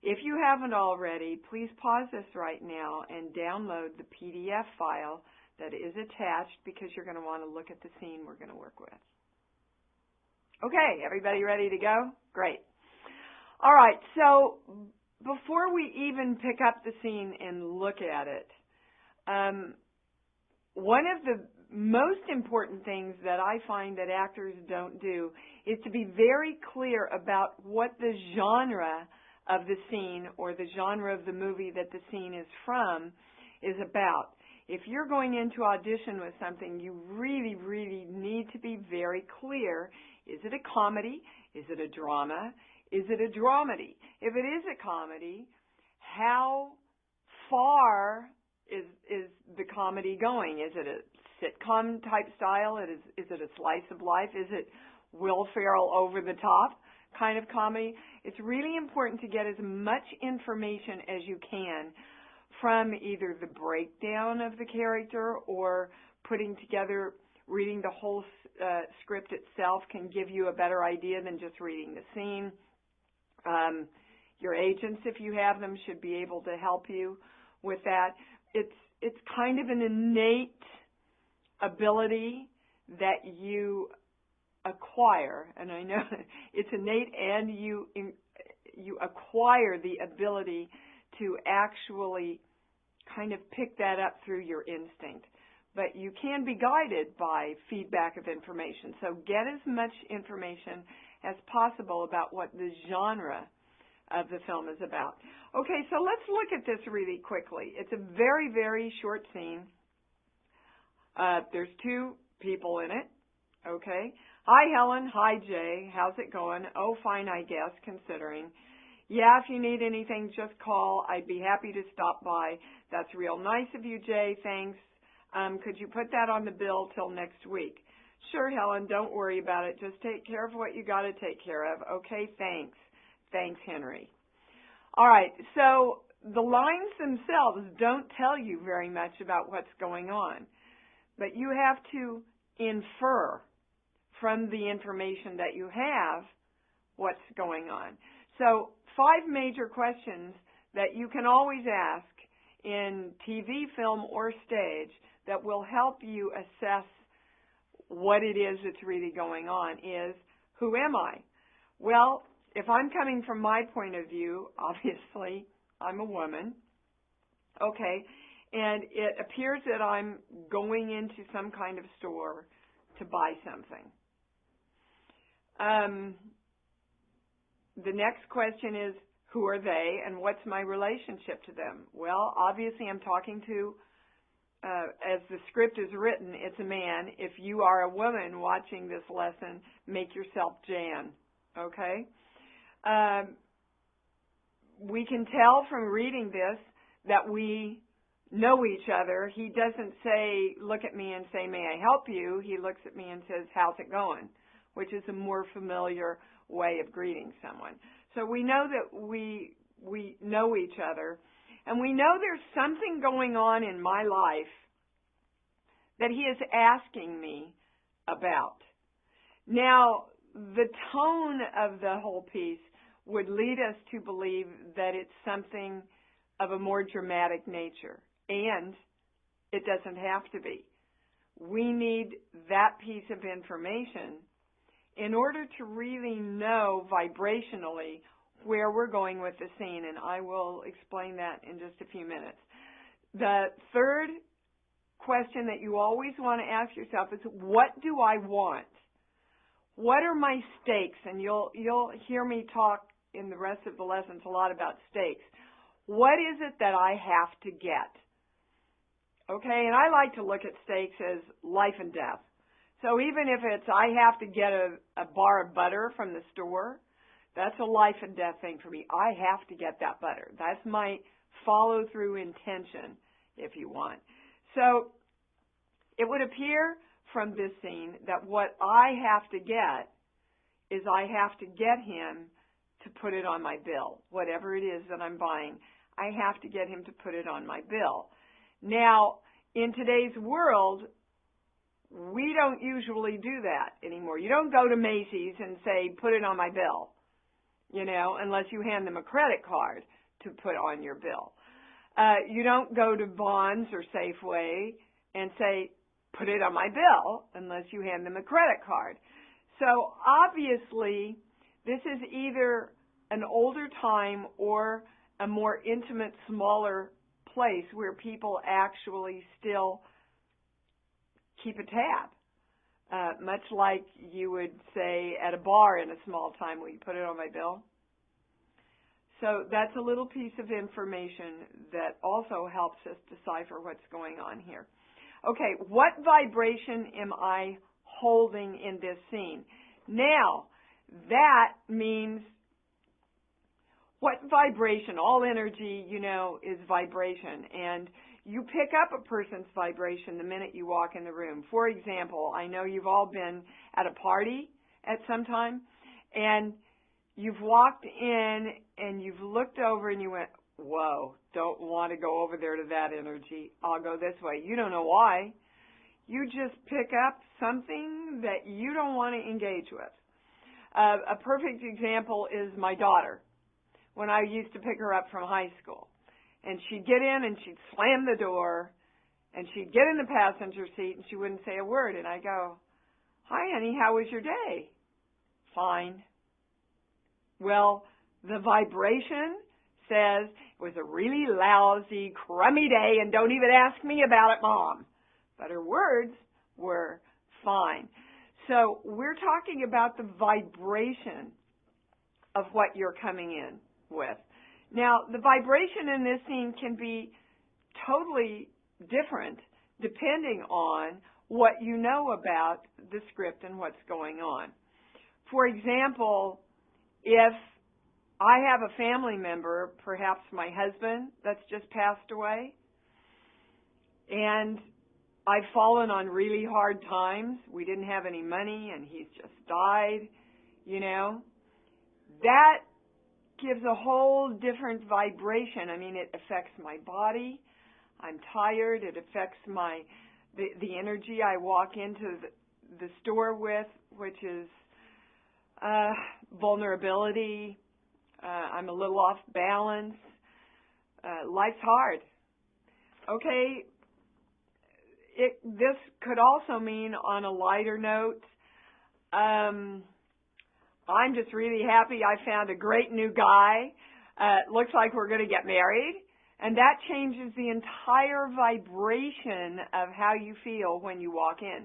If you haven't already, please pause this right now and download the PDF file that is attached, because you're going to want to look at the scene we're going to work with. Okay, everybody ready to go? Great. All right, so before we even pick up the scene and look at it, one of the most important things that I find that actors don't do is to be very clear about what the genre of the scene or the genre of the movie that the scene is from is about. If you're going into audition with something, you really, really need to be very clear. Is it a comedy? Is it a drama? Is it a dramedy? If it is a comedy, how far is the comedy going? Is it a sitcom type style? Is it a slice of life? Is it Will Ferrell over the top kind of comedy? It's really important to get as much information as you can from either the breakdown of the character or putting together, reading the whole script itself can give you a better idea than just reading the scene. Your agents, if you have them, should be able to help you with that. It's kind of an innate ability that you acquire, and I know it's innate, and you acquire the ability to actually kind of pick that up through your instinct. But you can be guided by feedback of information. So get as much information as possible about what the genre of the film is about. Okay, so let's look at this really quickly. It's a very, very short scene. There's two people in it. Okay. Hi, Helen. Hi, Jay. How's it going? Oh, fine, I guess, considering. Yeah, if you need anything, just call. I'd be happy to stop by. That's real nice of you, Jay. Thanks. Could you put that on the bill till next week? Sure, Helen. Don't worry about it. Just take care of what you got to take care of. Okay, thanks. Thanks, Henry. All right, so the lines themselves don't tell you very much about what's going on, but you have to infer from the information that you have what's going on. So 5 major questions that you can always ask in TV, film, or stage that will help you assess what it is that's really going on is, who am I? Well, if I'm coming from my point of view, obviously, I'm a woman. Okay, and it appears that I'm going into some kind of store to buy something. The next question is, who are they and what's my relationship to them? Well, obviously I'm talking to, as the script is written, it's a man. If you are a woman watching this lesson, make yourself Jan, okay? We can tell from reading this that we know each other. He doesn't say, look at me and say, may I help you? He looks at me and says, how's it going? Which is a more familiar way of greeting someone. So we know that we know each other, and we know there's something going on in my life that he is asking me about. Now, the tone of the whole piece would lead us to believe that it's something of a more dramatic nature, and it doesn't have to be. We need that piece of information in order to really know vibrationally where we're going with the scene, and I will explain that in just a few minutes. The third question that you always want to ask yourself is, what do I want? What are my stakes? And you'll hear me talk in the rest of the lessons a lot about stakes. What is it that I have to get? Okay, and I like to look at stakes as life and death. So even if it's I have to get a bar of butter from the store, that's a life and death thing for me. I have to get that butter. That's my follow-through intention, if you want. So it would appear from this scene that what I have to get is I have to get him to put it on my bill. Whatever it is that I'm buying, I have to get him to put it on my bill. Now, in today's world, we don't usually do that anymore. You don't go to Macy's and say, put it on my bill, unless you hand them a credit card to put on your bill. You don't go to Vons or Safeway and say, put it on my bill, unless you hand them a credit card. So obviously, this is either an older time or a more intimate, smaller place where people actually still keep a tab, much like you would say at a bar in a small time. Will you put it on my bill? So that's a little piece of information that also helps us decipher what's going on here. Okay, what vibration am I holding in this scene? Now, that means what vibration, all energy, you know, is vibration. And you pick up a person's vibration the minute you walk in the room. For example, I know you've all been at a party at some time, and you've walked in and you've looked over and you went, whoa, don't want to go over there to that energy. I'll go this way. You don't know why. You just pick up something that you don't want to engage with. A perfect example is my daughter, when I used to pick her up from high school. And she'd get in and she'd slam the door and she'd get in the passenger seat and she wouldn't say a word. And I go, hi, honey, how was your day? Fine. Well, the vibration says it was a really lousy, crummy day and don't even ask me about it, Mom. But her words were fine. So we're talking about the vibration of what you're coming in with. Now, the vibration in this scene can be totally different depending on what you know about the script and what's going on. For example, if I have a family member, perhaps my husband that's just passed away, and I've fallen on really hard times. We didn't have any money and he's just died, you know, that gives a whole different vibration. I mean, it affects my body. I'm tired. It affects the energy I walk into the store with, which is vulnerability. I'm a little off balance. Life's hard. Okay, this could also mean, on a lighter note, I'm just really happy I found a great new guy. Looks like we're going to get married. And that changes the entire vibration of how you feel when you walk in.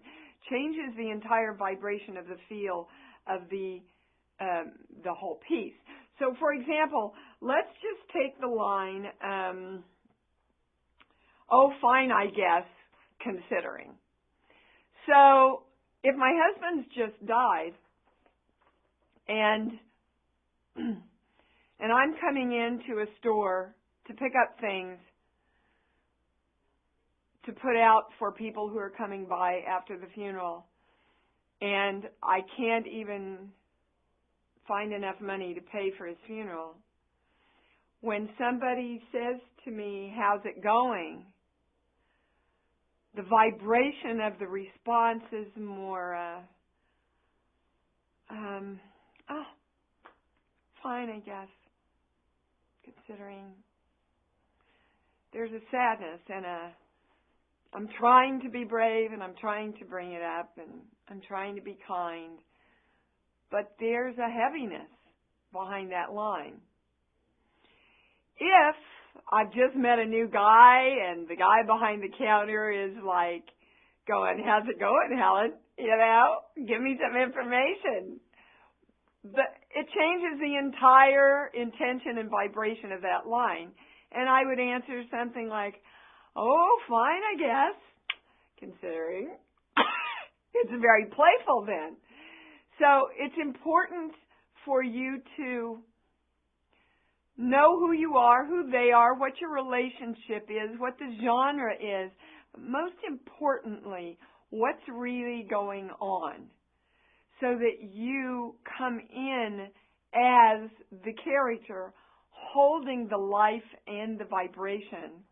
Changes the entire vibration of the feel of the whole piece. So, for example, let's just take the line, oh, fine, I guess, considering. So, if my husband's just died, and I'm coming into a store to pick up things to put out for people who are coming by after the funeral, and I can't even find enough money to pay for his funeral. When somebody says to me, how's it going? The vibration of the response is more, oh, fine, I guess, considering there's a sadness and I'm trying to be brave and I'm trying to bring it up and I'm trying to be kind, but there's a heaviness behind that line. If I've just met a new guy and the guy behind the counter is like going, how's it going, Helen? You know, give me some information. But it changes the entire intention and vibration of that line. And I would answer something like, oh, fine, I guess, considering. It's very playful then. So it's important for you to know who you are, who they are, what your relationship is, what the genre is. But most importantly, what's really going on, so that you come in as the character holding the life and the vibration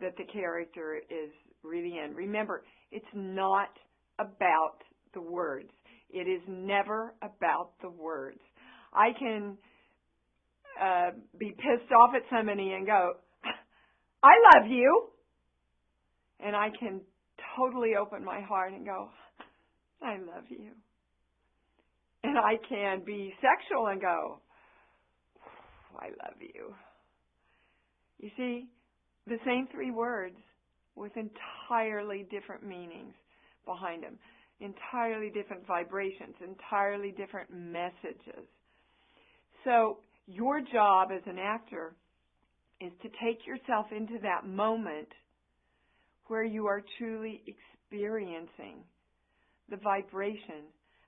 that the character is really in. Remember, it's not about the words. It is never about the words. I can be pissed off at somebody and go, I love you. And I can totally open my heart and go, I love you. And I can be sexual and go, I love you. You see, the same 3 words with entirely different meanings behind them, entirely different vibrations, entirely different messages. So your job as an actor is to take yourself into that moment where you are truly experiencing the vibration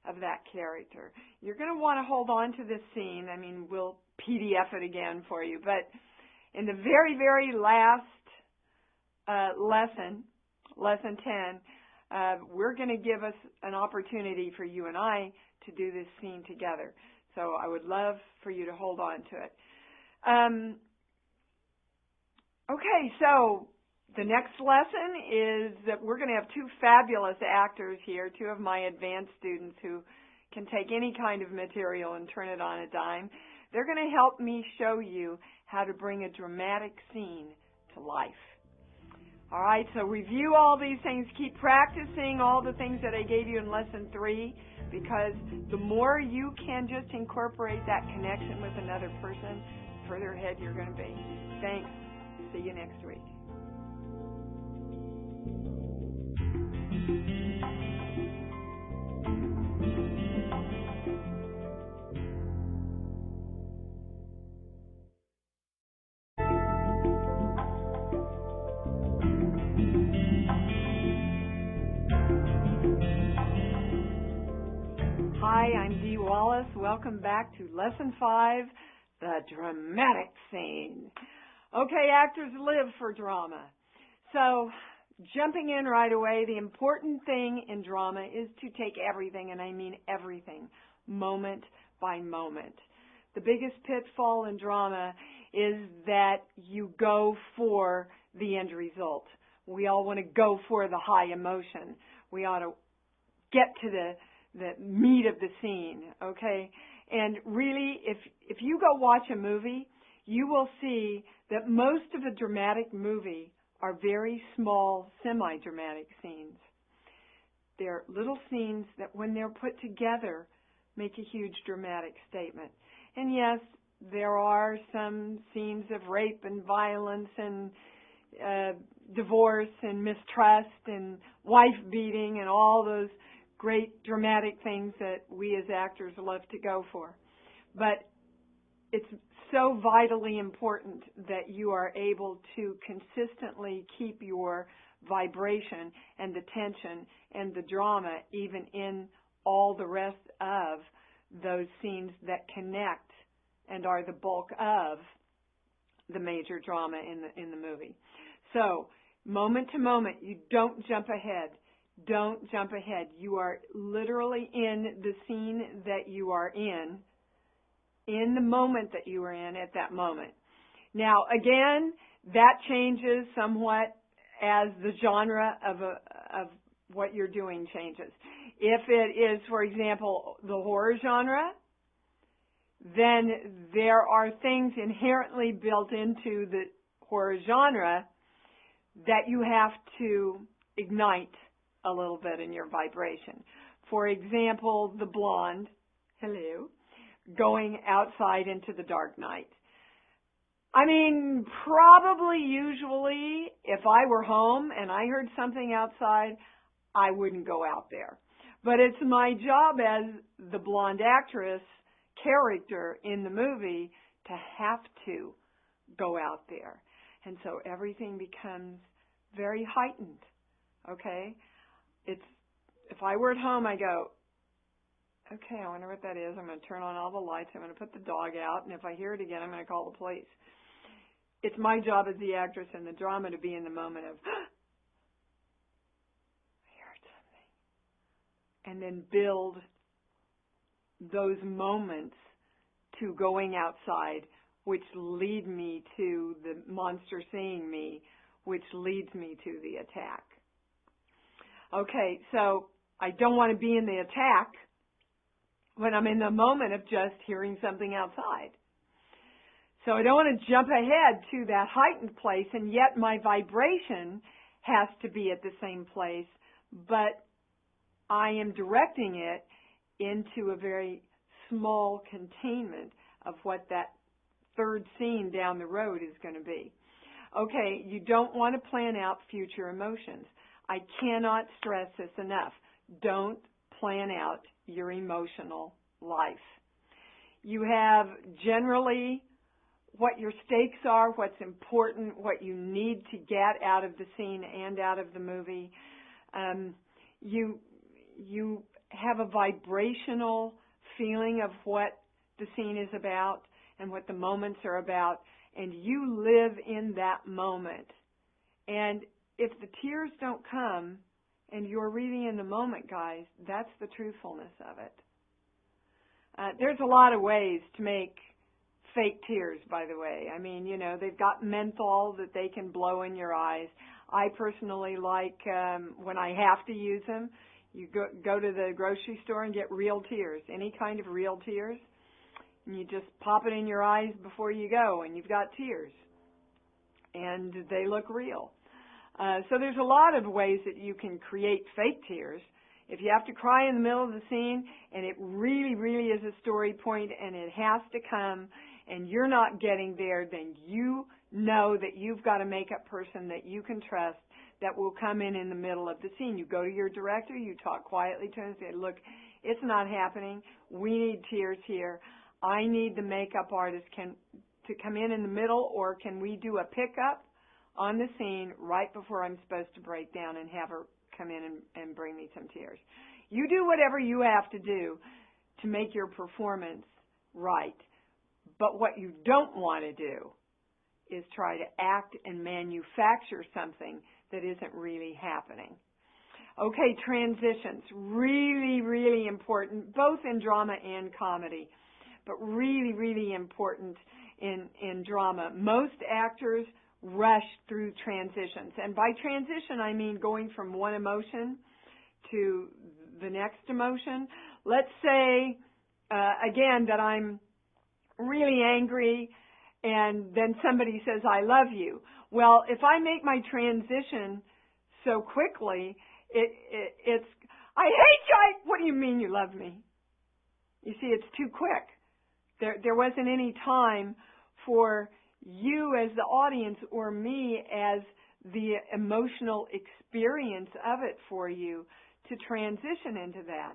of that character. You're going to want to hold on to this scene. I mean, we'll PDF it again for you, but in the very, very last lesson, lesson 10, we're going to give us an opportunity for you and I to do this scene together. So I would love for you to hold on to it. Okay, so the next lesson is that we're going to have 2 fabulous actors here, 2 of my advanced students who can take any kind of material and turn it on a dime. They're going to help me show you how to bring a dramatic scene to life. All right, so review all these things. Keep practicing all the things that I gave you in lesson 3, because the more you can just incorporate that connection with another person, the further ahead you're going to be. Thanks. See you next week. Hi, I'm Dee Wallace. Welcome back to Lesson 5, the dramatic scene. Okay, actors live for drama. So, jumping in right away, the important thing in drama is to take everything, and I mean everything, moment by moment. The biggest pitfall in drama is that you go for the end result. We all want to go for the high emotion. We ought to get to the meat of the scene, okay? And really, if you go watch a movie, you will see that most of a dramatic movie are very small, semi-dramatic scenes. They're little scenes that when they're put together make a huge dramatic statement. And yes, there are some scenes of rape and violence and divorce and mistrust and wife beating and all those great dramatic things that we as actors love to go for. But it's so vitally important that you are able to consistently keep your vibration and the tension and the drama even in all the rest of those scenes that connect and are the bulk of the major drama in the movie. So, moment to moment, you don't jump ahead. Don't jump ahead. You are literally in the scene that you are in the moment that you are in at that moment. Now, again, that changes somewhat as the genre of what you're doing changes. If it is, for example, the horror genre, then there are things inherently built into the horror genre that you have to ignite a little bit in your vibration. For example, the blonde, hello, going outside into the dark night. I mean, probably usually if I were home and I heard something outside, I wouldn't go out there. But it's my job as the blonde actress character in the movie to have to go out there. And so everything becomes very heightened, okay? If I were at home, I go, okay, I wonder what that is. I'm going to turn on all the lights. I'm going to put the dog out. And if I hear it again, I'm going to call the police. It's my job as the actress in the drama to be in the moment of, I heard something. And then build those moments to going outside, which lead me to the monster seeing me, which leads me to the attack. Okay, so I don't want to be in the attack when I'm in the moment of just hearing something outside. So I don't want to jump ahead to that heightened place, and yet my vibration has to be at the same place, but I am directing it into a very small containment of what that third scene down the road is going to be. Okay, you don't want to plan out future emotions. I cannot stress this enough. Don't plan out your emotional life. You have generally what your stakes are, what's important, what you need to get out of the scene and out of the movie. You have a vibrational feeling of what the scene is about and what the moments are about, and you live in that moment. And if the tears don't come and you're really in the moment, guys, that's the truthfulness of it. There's a lot of ways to make fake tears, by the way. I mean, you know, they've got menthol that they can blow in your eyes. I personally like, when I have to use them, you go to the grocery store and get real tears, any kind of real tears, and you just pop it in your eyes before you go, and you've got tears, and they look real. So there's a lot of ways that you can create fake tears. If you have to cry in the middle of the scene, and it really, really is a story point, and it has to come, and you're not getting there, then you know that you've got a makeup person that you can trust that will come in the middle of the scene. You go to your director, you talk quietly to him and say, look, it's not happening. We need tears here. I need the makeup artist to come in the middle, or can we do a pickup on the scene right before I'm supposed to break down and have her come in and bring me some tears. You do whatever you have to do to make your performance right. But what you don't want to do is try to act and manufacture something that isn't really happening. Okay, transitions. Really, really important, both in drama and comedy, but really, really important in drama. Most actors rush through transitions. And by transition, I mean going from one emotion to the next emotion. Let's say, again, that I'm really angry and then somebody says, I love you. Well, if I make my transition so quickly, it's, I hate you. What do you mean you love me? You see, it's too quick. There wasn't any time for you as the audience or me as the emotional experience of it for you to transition into that.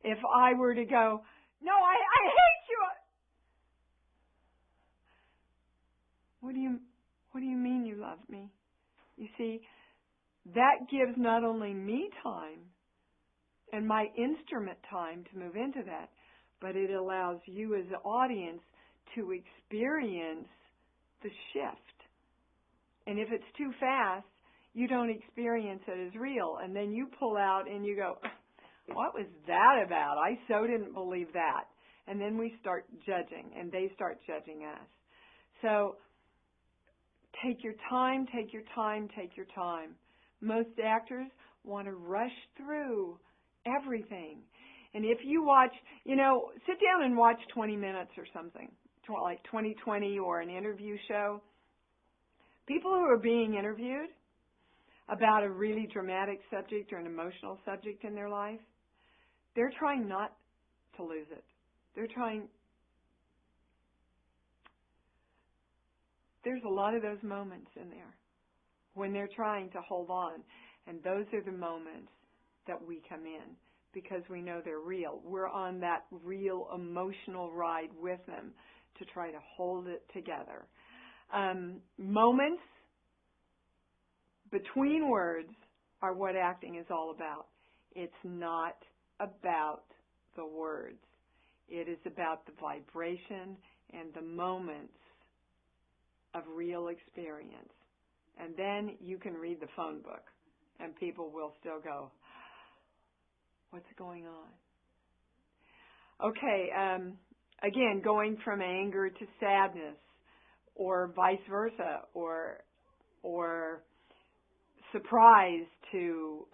If I were to go, no, I hate you. What do you mean you love me? You see, that gives not only me time and my instrument time to move into that, but it allows you as the audience to experience the shift. And if it's too fast, you don't experience it as real. And then you pull out and you go, what was that about? I so didn't believe that. And then we start judging, and they start judging us. So take your time, take your time, take your time. Most actors want to rush through everything. And if you watch, sit down and watch 20 minutes or something, like 2020 or an interview show. People who are being interviewed about a really dramatic subject or an emotional subject in their life, they're trying not to lose it. There's a lot of those moments in there when they're trying to hold on. And those are the moments that we come in because we know they're real. We're on that real emotional ride with them to try to hold it together. Moments between words are what acting is all about. It's not about the words. It is about the vibration and the moments of real experience. And then you can read the phone book and people will still go, what's going on? Okay, again, going from anger to sadness or vice versa, or surprise to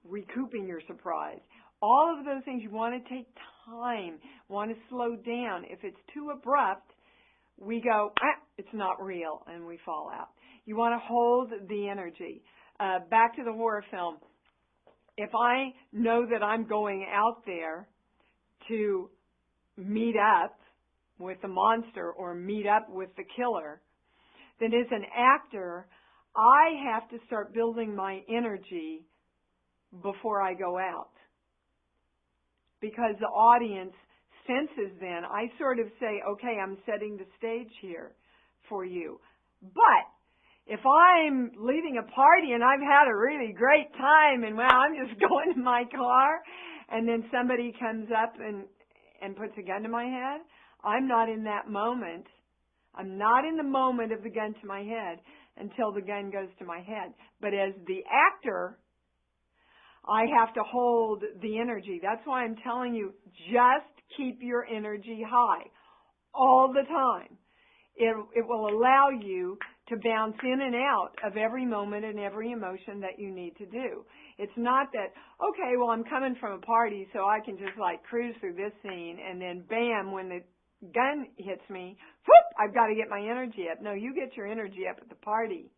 recouping your surprise. All of those things, you want to take time, want to slow down. If it's too abrupt, we go, it's not real, and we fall out. You want to hold the energy. Back to the horror film. If I know that I'm going out there to meet up with the monster or meet up with the killer, then as an actor, I have to start building my energy before I go out. Because the audience senses then, I sort of say, okay, I'm setting the stage here for you. But if I'm leaving a party and I've had a really great time and, well, I'm just going to my car and then somebody comes up and puts a gun to my head, I'm not in that moment. I'm not in the moment of the gun to my head until the gun goes to my head. But as the actor, I have to hold the energy. That's why I'm telling you, just keep your energy high all the time. It will allow you to bounce in and out of every moment and every emotion that you need to do. It's not that, okay, well, I'm coming from a party, so I can just like cruise through this scene, and then bam, when the gun hits me, whoop, I've got to get my energy up. No, you get your energy up at the party.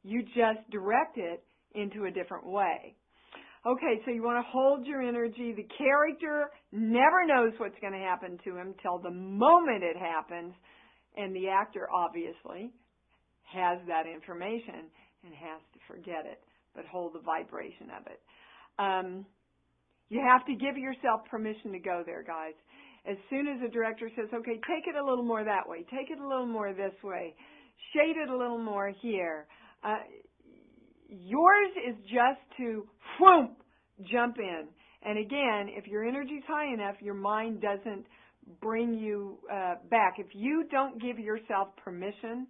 You just direct it into a different way. Okay, so you want to hold your energy. The character never knows what's going to happen to him till the moment it happens, and the actor obviously has that information and has to forget it, but hold the vibration of it. You have to give yourself permission to go there, guys. As soon as a director says, okay, take it a little more that way, take it a little more this way, shade it a little more here, yours is just to whoomp, jump in. And again, if your energy's high enough, your mind doesn't bring you back. If you don't give yourself permission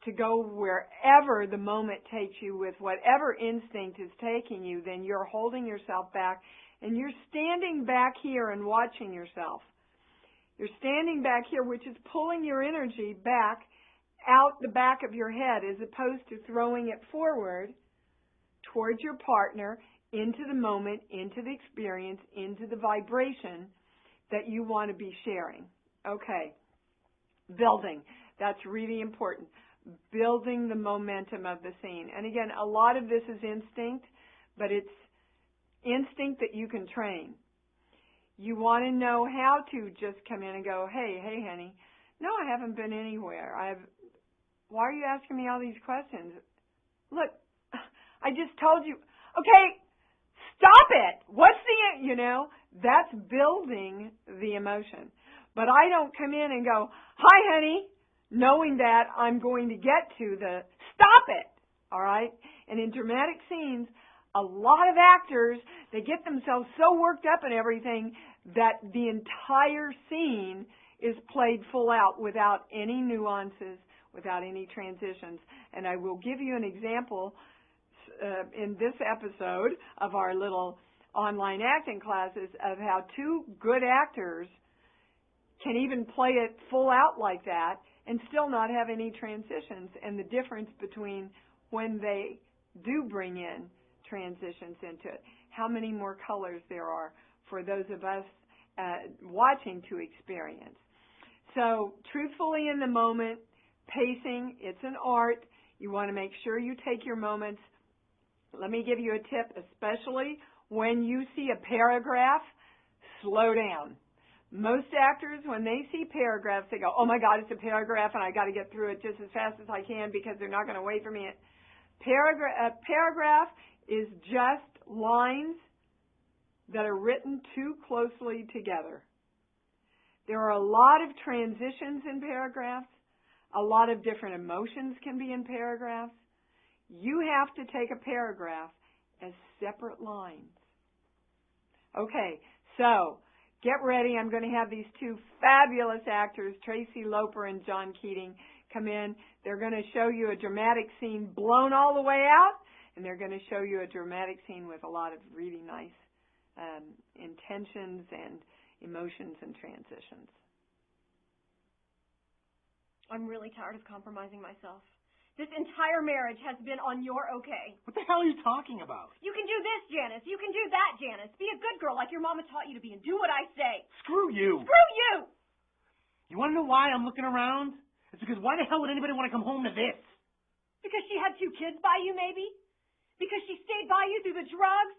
to go wherever the moment takes you with whatever instinct is taking you, then you're holding yourself back and you're standing back here and watching yourself. You're standing back here, which is pulling your energy back out the back of your head as opposed to throwing it forward towards your partner, into the moment, into the experience, into the vibration that you want to be sharing. Okay. Building. That's really important. Building the momentum of the scene. And again, a lot of this is instinct, but it's instinct that you can train. You want to know how to just come in and go, hey, honey, no, I haven't been anywhere. Why are you asking me all these questions? Look, I just told you. Okay, stop it. What's the, that's building the emotion. But I don't come in and go, hi, honey, knowing that I'm going to get to the stop it, all right? And in dramatic scenes, a lot of actors, they get themselves so worked up and everything that the entire scene is played full out without any nuances, without any transitions. And I will give you an example in this episode of our little online acting classes of how two good actors can even play it full out like that and still not have any transitions, and the difference between when they do bring in transitions into it, how many more colors there are for those of us watching to experience. So truthfully in the moment, pacing, it's an art. You want to make sure you take your moments. Let me give you a tip, especially when you see a paragraph, slow down. Most actors, when they see paragraphs, they go, oh my God, it's a paragraph and I got to get through it just as fast as I can because they're not going to wait for me. A paragraph is just lines that are written too closely together. There are a lot of transitions in paragraphs. A lot of different emotions can be in paragraphs. You have to take a paragraph as separate lines. Okay, so get ready. I'm going to have these two fabulous actors, Tracy Loper and John Keating, come in. They're going to show you a dramatic scene blown all the way out, and they're going to show you a dramatic scene with a lot of really nice intentions and emotions and transitions. I'm really tired of compromising myself. This entire marriage has been on your okay. What the hell are you talking about? You can do this, Janice. You can do that, Janice. Be a good girl like your mama taught you to be and do what I say. Screw you. Screw you! You want to know why I'm looking around? It's because why the hell would anybody want to come home to this? Because she had 2 kids by you, maybe? Because she stayed by you through the drugs?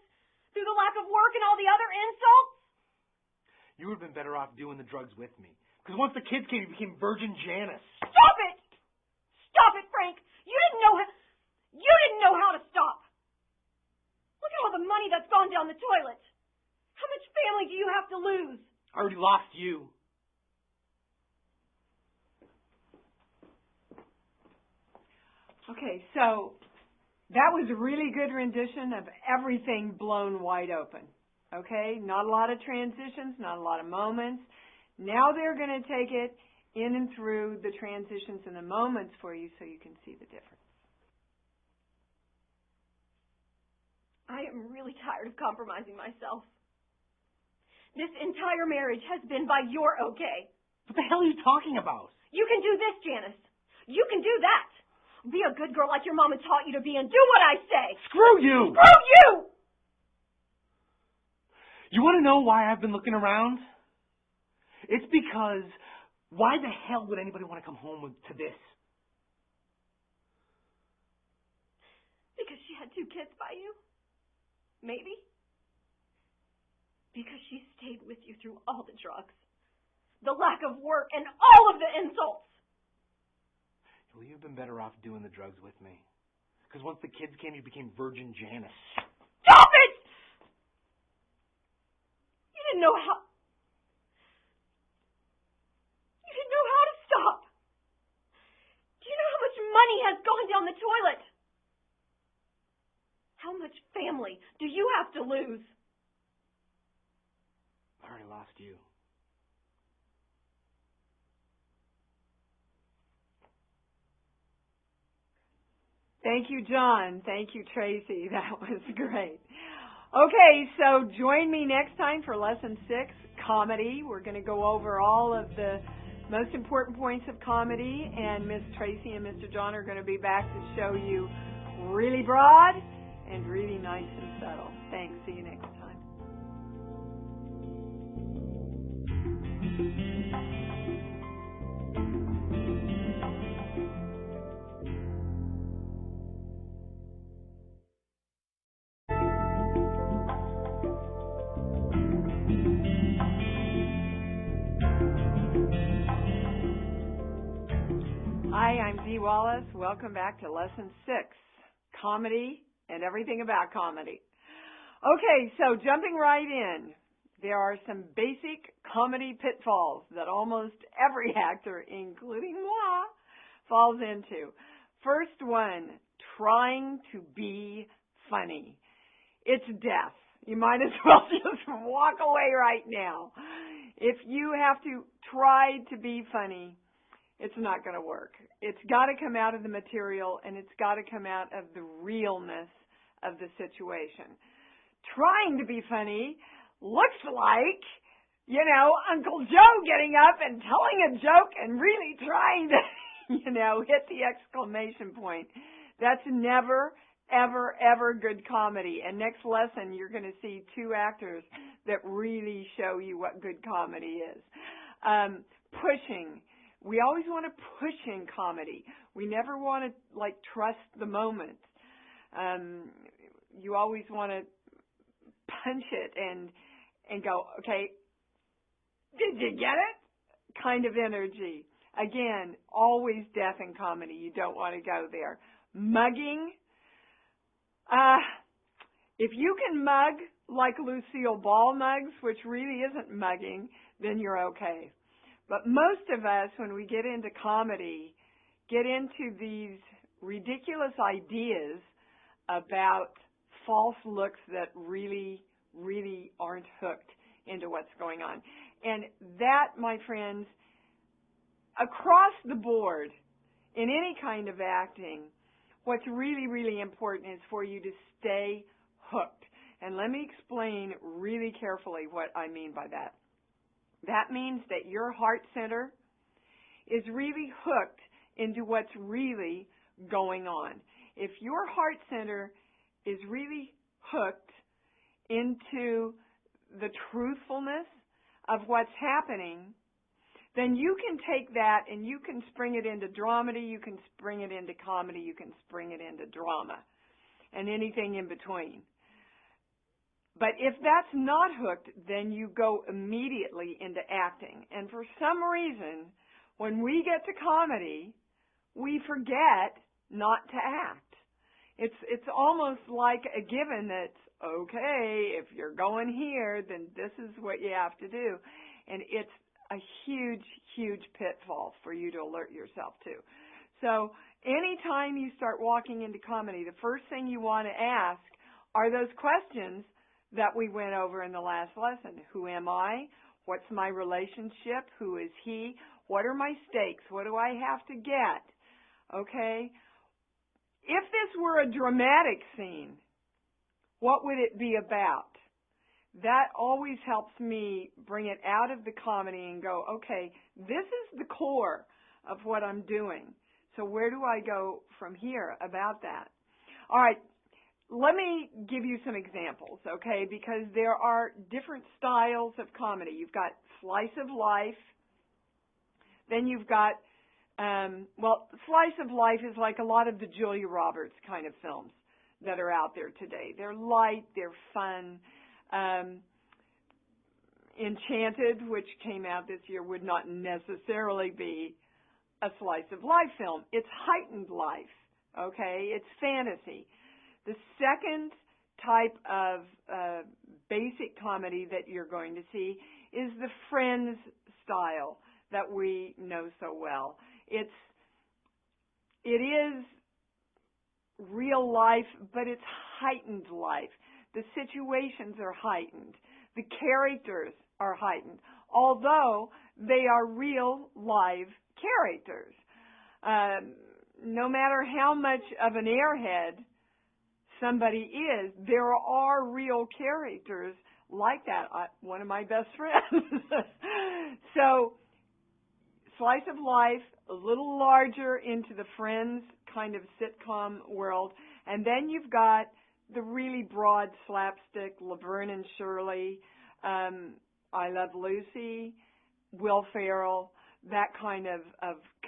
Through the lack of work and all the other insults? You would have been better off doing the drugs with me. Because once the kids came, you became Virgin Janice. Stop it! Stop it, Frank! You didn't know how to stop. Look at all the money that's gone down the toilet. How much family do you have to lose? I already lost you. Okay, so that was a really good rendition of everything blown wide open. Okay, not a lot of transitions, not a lot of moments. Now they're going to take it in and through the transitions and the moments for you so you can see the difference. I am really tired of compromising myself. This entire marriage has been by your okay. What the hell are you talking about? You can do this, Janice. You can do that. Be a good girl like your mama taught you to be and do what I say. Screw you! Screw you! You want to know why I've been looking around? It's because why the hell would anybody want to come home to this? Because she had 2 kids by you? Maybe? Because she stayed with you through all the drugs, the lack of work, and all of the insults. Well, you've been better off doing the drugs with me. Because once the kids came, you became Virgin Janice. Stop it! You didn't know how to stop. Do you know how much money has gone down the toilet? How much family do you have to lose? I already lost you. Thank you, John. Thank you, Tracy. That was great. Okay, so join me next time for Lesson 6, Comedy. We're going to go over all of the most important points of comedy, and Miss Tracy and Mr. John are going to be back to show you really broad and really nice and subtle. Thanks. See you next time. Hi, I'm Dee Wallace. Welcome back to Lesson 6, Comedy and Everything About Comedy. Okay, so jumping right in, there are some basic comedy pitfalls that almost every actor, including moi, falls into. First one, trying to be funny. It's death. You might as well just walk away right now. If you have to try to be funny, it's not going to work. It's got to come out of the material, and it's got to come out of the realness of the situation. Trying to be funny looks like, Uncle Joe getting up and telling a joke and really trying to, hit the exclamation point. That's never, ever, ever good comedy. And next lesson, you're going to see 2 actors that really show you what good comedy is. Pushing. We always want to push in comedy. We never want to, trust the moment. You always want to punch it and go, okay, did you get it? Kind of energy. Again, always death in comedy. You don't want to go there. Mugging. If you can mug like Lucille Ball mugs, which really isn't mugging, then you're okay. But most of us, when we get into comedy, get into these ridiculous ideas about false looks that really, really aren't hooked into what's going on. And that, my friends, across the board, in any kind of acting, what's really, really important is for you to stay hooked. And let me explain really carefully what I mean by that. That means that your heart center is really hooked into what's really going on. If your heart center is really hooked into the truthfulness of what's happening, then you can take that and you can spring it into dramedy, you can spring it into comedy, you can spring it into drama, and anything in between. But if that's not hooked, then you go immediately into acting. And for some reason, when we get to comedy, we forget not to act. It's almost like a given that's, okay, if you're going here, then this is what you have to do. And it's a huge, huge pitfall for you to alert yourself to. So anytime you start walking into comedy, the first thing you want to ask are those questions that we went over in the last lesson. Who am I? What's my relationship? Who is he? What are my stakes? What do I have to get? Okay? If this were a dramatic scene, what would it be about? That always helps me bring it out of the comedy and go, okay, this is the core of what I'm doing. So where do I go from here about that? All right, let me give you some examples, okay, because there are different styles of comedy. You've got slice of life, then you've got, slice of life is like a lot of the Julia Roberts kind of films that are out there today. They're light, they're fun. Enchanted, which came out this year, would not necessarily be a slice of life film. It's heightened life, okay? It's fantasy. The second type of basic comedy that you're going to see is the Friends style that we know so well. It is real life, but it's heightened life. The situations are heightened. The characters are heightened, although they are real live characters. No matter how much of an airhead somebody is, there are real characters like that. One of my best friends. So, slice of life, a little larger into the Friends kind of sitcom world, and then you've got the really broad slapstick, Laverne and Shirley, I Love Lucy, Will Ferrell, that kind of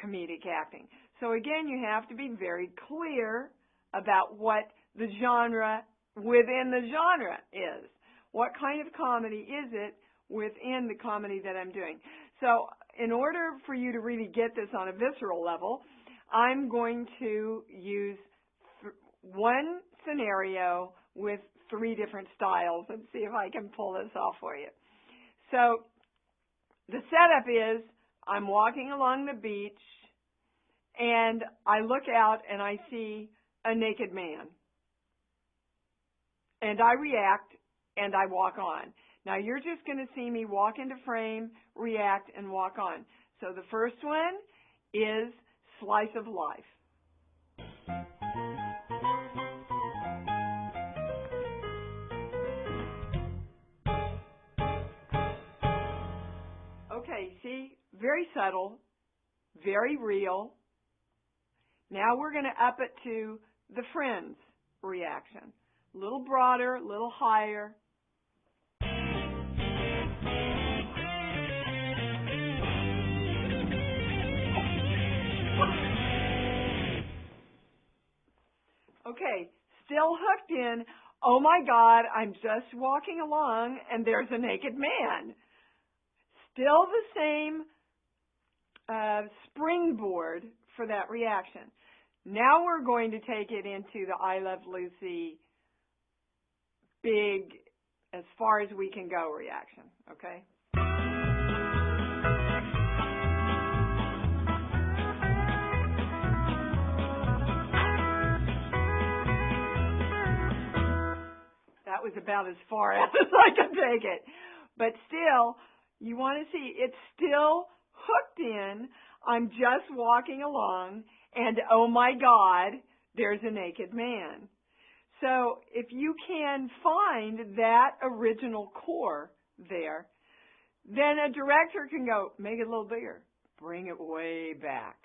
comedic acting. So again, you have to be very clear about what the genre within the genre is. What kind of comedy is it within the comedy that I'm doing? So in order for you to really get this on a visceral level, I'm going to use one scenario with 3 different styles and see if I can pull this off for you. So the setup is I'm walking along the beach and I look out and I see a naked man. And I react and I walk on. Now you're just going to see me walk into frame, react, and walk on. So the first one is slice of life. Okay, see, very subtle, very real. Now we're going to up it to the Friends reaction. A little broader, a little higher. Okay, still hooked in, oh my God, I'm just walking along and there's a naked man. Still the same springboard for that reaction. Now we're going to take it into the I Love Lucy big, as far as we can go reaction, okay? That was about as far as I could take it. But still, you want to see, it's still hooked in. I'm just walking along, and oh my God, there's a naked man. So if you can find that original core there, then a director can go, make it a little bigger, bring it way back.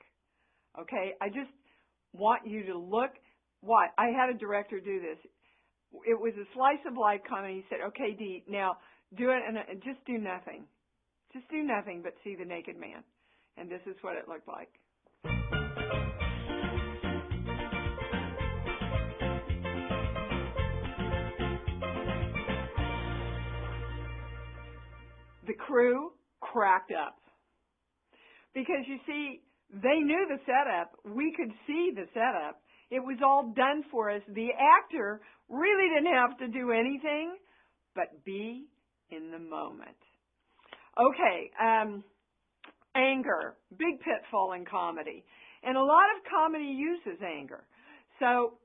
Okay, I just want you to look. What? I had a director do this. It was a slice of life comedy. He said, okay, Dee, now do it and just do nothing. Just do nothing but see the naked man. And this is what it looked like. the crew cracked up. Because you see, they knew the setup. We could see the setup. It was all done for us. The actor really didn't have to do anything but be in the moment. Okay, anger, big pitfall in comedy. And a lot of comedy uses anger. So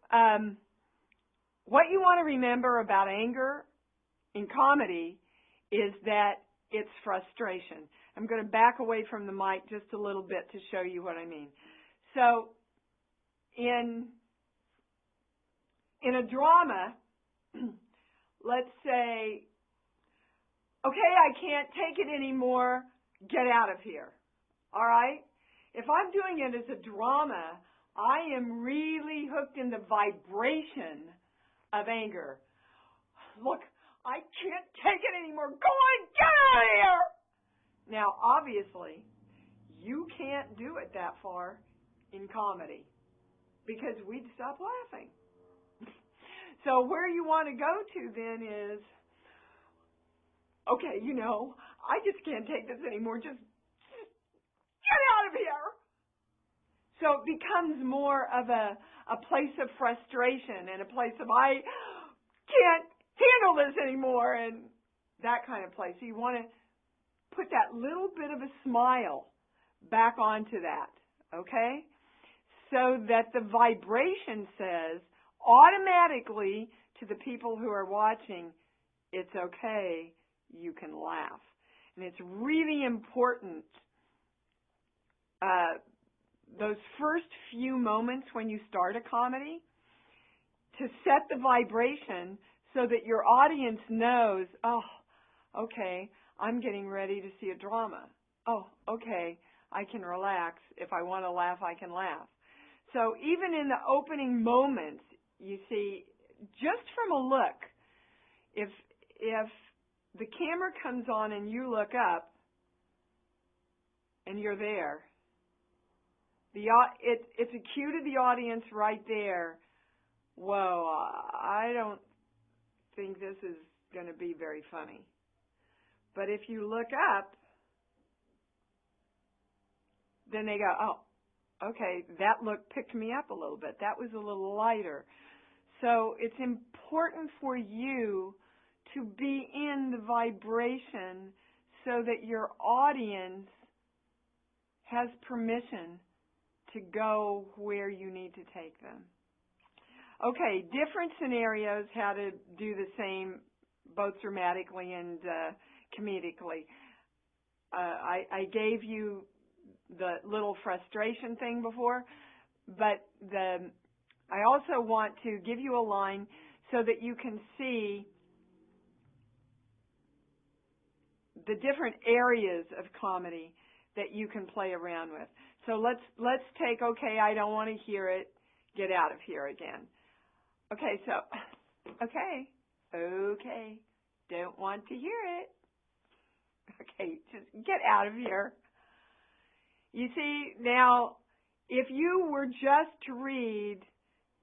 what you want to remember about anger in comedy is that it's frustration. I'm going to back away from the mic just a little bit to show you what I mean. So in a drama, let's say, okay, I can't take it anymore, get out of here. All right? If I'm doing it as a drama, I am really hooked in the vibration of anger. Look, I can't take it anymore. Go on, get out of here! Now, obviously, you can't do it that far in comedy because we'd stop laughing. So where you want to go to then is, okay, I just can't take this anymore. Just get out of here. So it becomes more of a place of frustration and a place of, I can't handle this anymore, and that kind of place. So you want to put that little bit of a smile back onto that, okay? So that the vibration says automatically to the people who are watching, it's okay, you can laugh. And it's really important, those first few moments when you start a comedy, to set the vibration so that your audience knows, oh, okay, I'm getting ready to see a drama. Oh, okay, I can relax. If I want to laugh, I can laugh. So even in the opening moments, you see, just from a look, if the camera comes on and you look up and you're there, it's a cue to the audience right there. Whoa, I don't think this is going to be very funny. But if you look up, then they go, oh, okay, that look picked me up a little bit. That was a little lighter. So it's important for you to be in the vibration so that your audience has permission to go where you need to take them. Okay, different scenarios, how to do the same both dramatically and comedically. I gave you the little frustration thing before, but I also want to give you a line so that you can see the different areas of comedy that you can play around with. So let's take, okay, I don't want to hear it, get out of here again. Okay, so, okay, don't want to hear it. Okay, just get out of here. You see, now, if you were just to read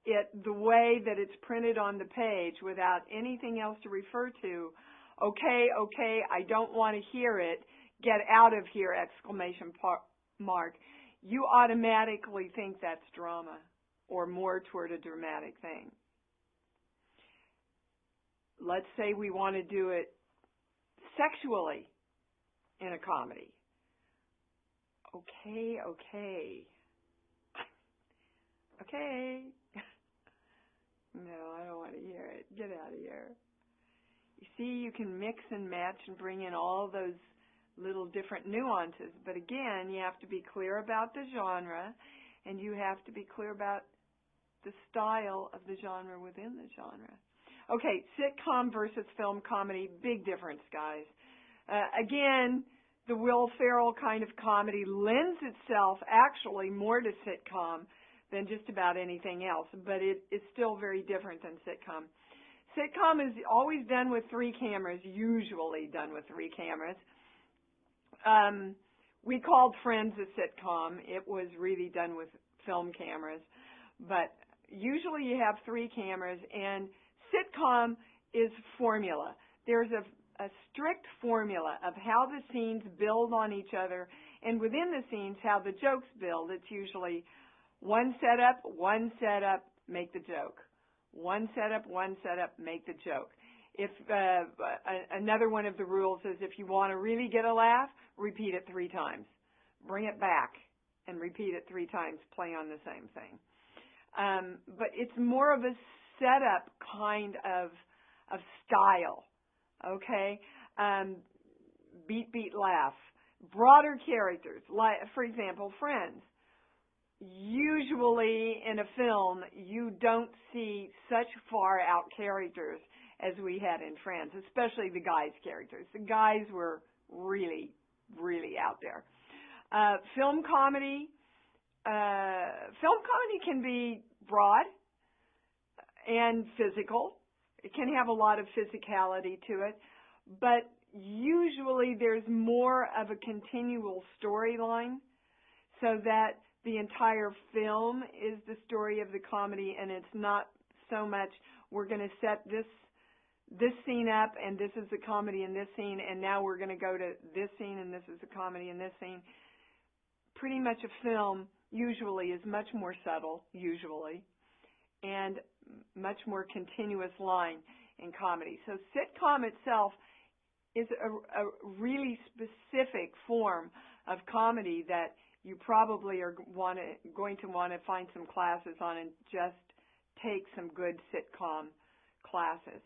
it the way that it's printed on the page without anything else to refer to, okay, I don't want to hear it, get out of here, exclamation mark, you automatically think that's drama or more toward a dramatic thing. Let's say we want to do it sexually in a comedy. Okay. No, I don't want to hear it. Get out of here. You see, you can mix and match and bring in all those little different nuances. But again, you have to be clear about the genre, and you have to be clear about the style of the genre within the genre. Okay, sitcom versus film comedy, big difference, guys. Again, the Will Ferrell kind of comedy lends itself actually more to sitcom than just about anything else, but it is still very different than sitcom. Sitcom is always done with 3 cameras, usually done with 3 cameras. We called Friends a sitcom. It was really done with film cameras, but usually you have 3 cameras, and sitcom is formula. There's a strict formula of how the scenes build on each other, and within the scenes, how the jokes build. It's usually one setup, make the joke. One setup, make the joke. If another one of the rules is if you want to really get a laugh, repeat it 3 times. Bring it back and repeat it 3 times. Play on the same thing. But it's more of a setup kind of style. Okay? Beat, laugh. Broader characters. Like, for example, Friends. Usually in a film, you don't see such far out characters as we had in Friends, especially the guys' characters. The guys were really, really out there. Film comedy can be broad and physical. It can have a lot of physicality to it, but usually there's more of a continual storyline, so that the entire film is the story of the comedy, and it's not so much we're going to set this scene up, and this is the comedy in this scene, and now we're going to go to this scene, and this is the comedy in this scene. Pretty much a film usually is much more subtle, and much more continuous line in comedy. So sitcom itself is a really specific form of comedy that you probably are going to want to find some classes on and just take some good sitcom classes.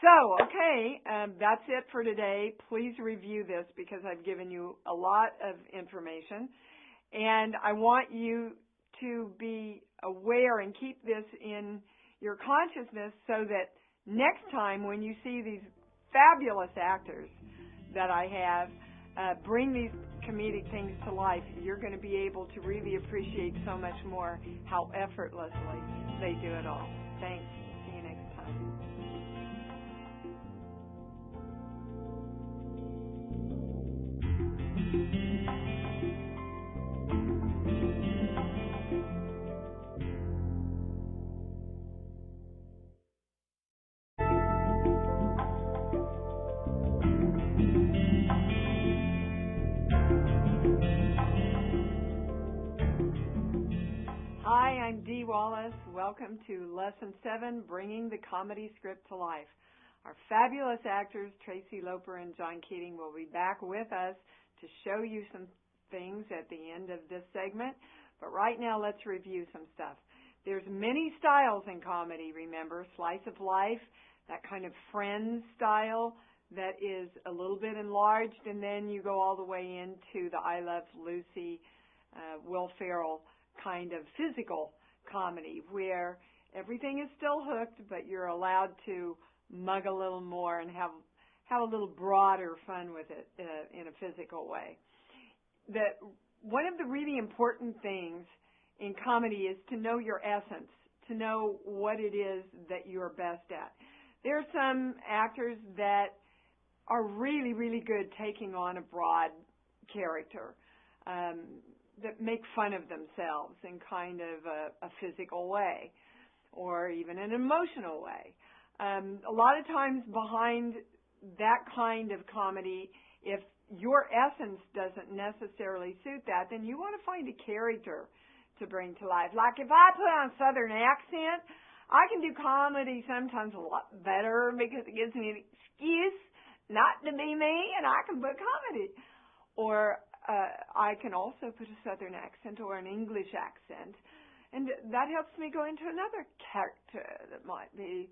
So, okay, that's it for today. Please review this because I've given you a lot of information. And I want you to be aware and keep this in your consciousness so that next time when you see these fabulous actors that I have bring these comedic things to life, you're going to be able to really appreciate so much more how effortlessly they do it all. Thanks. See you next time. Hi, I'm Dee Wallace. Welcome to Lesson 7, Bringing the Comedy Script to Life. Our fabulous actors, Tracy Loper and John Keating, will be back with us to show you some things at the end of this segment. But right now, let's review some stuff. There's many styles in comedy, remember. Slice of life, that kind of Friends style that is a little bit enlarged, and then you go all the way into the I Love Lucy, Will Ferrell kind of physical comedy where everything is still hooked, but you're allowed to mug a little more and have a little broader fun with it in a physical way. One of the really important things in comedy is to know your essence, to know what it is that you're best at. There are some actors that are really, really good taking on a broad character, that make fun of themselves in kind of a physical way or even an emotional way. A lot of times behind that kind of comedy, if your essence doesn't necessarily suit that, then you want to find a character to bring to life. Like if I put on a Southern accent, I can do comedy sometimes a lot better because it gives me an excuse not to be me, and I can put comedy. Or I can also put a Southern accent or an English accent, and that helps me go into another character that might be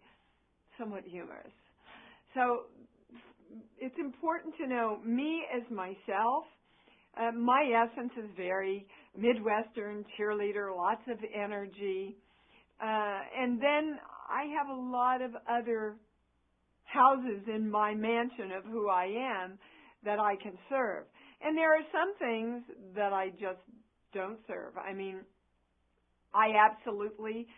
somewhat humorous. So it's important to know me as myself. My essence is very Midwestern, cheerleader, lots of energy. And then I have a lot of other houses in my mansion of who I am that I can serve. And there are some things that I just don't serve. I mean, I absolutely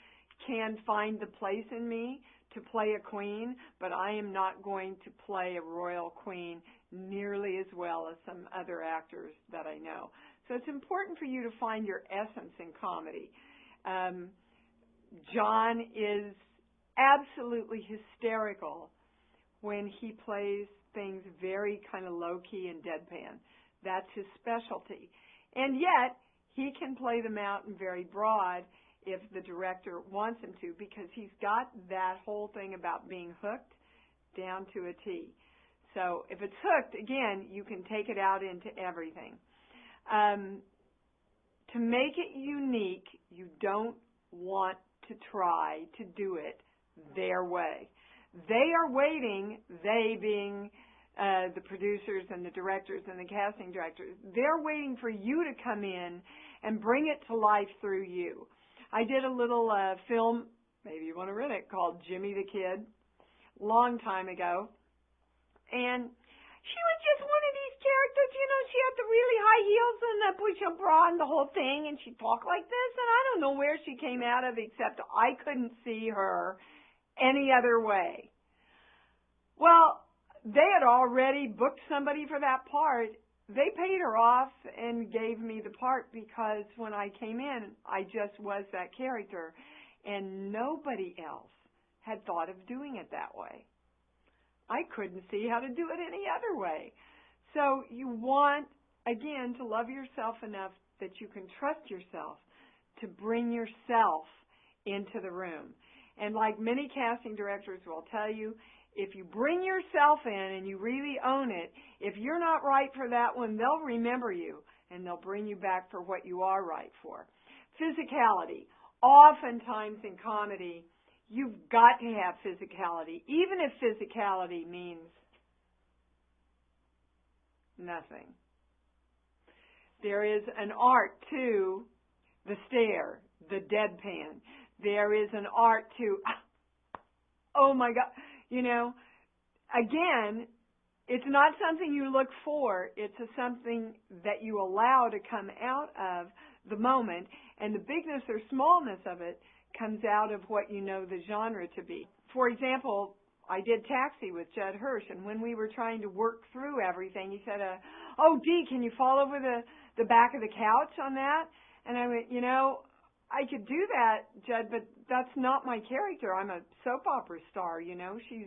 can find the place in me to play a queen, but I am not going to play a royal queen nearly as well as some other actors that I know. So it's important for you to find your essence in comedy. John is absolutely hysterical when he plays things very kind of low-key and deadpan. That's his specialty. And yet, he can play them out in very broad if the director wants him to, because he's got that whole thing about being hooked down to a T. So if it's hooked, again, you can take it out into everything. To make it unique, you don't want to try to do it their way. They are waiting, they being the producers and the directors and the casting directors, they're waiting for you to come in and bring it to life through you. I did a little film, maybe you want to rent it, called Jimmy the Kid, long time ago. And she was just one of these characters, you know, she had the really high heels and the push-up bra and the whole thing, and she talked like this, and I don't know where she came out of, except I couldn't see her any other way. Well, they had already booked somebody for that part. They paid her off and gave me the part because when I came in, I just was that character, and nobody else had thought of doing it that way. I couldn't see how to do it any other way. So you want, again, to love yourself enough that you can trust yourself to bring yourself into the room. And like many casting directors will tell you, if you bring yourself in and you really own it, if you're not right for that one, they'll remember you and they'll bring you back for what you are right for. Physicality. Oftentimes in comedy, you've got to have physicality, even if physicality means nothing. There is an art to the stare, the deadpan. There is an art to, oh my God, you know, again, it's not something you look for. It's something that you allow to come out of the moment, and the bigness or smallness of it comes out of what you know the genre to be. For example, I did Taxi with Judd Hirsch, and when we were trying to work through everything, he said, oh, Dee, can you fall over the back of the couch on that? And I went, you know, I could do that, Judd, but that's not my character. I'm a soap opera star, you know. She's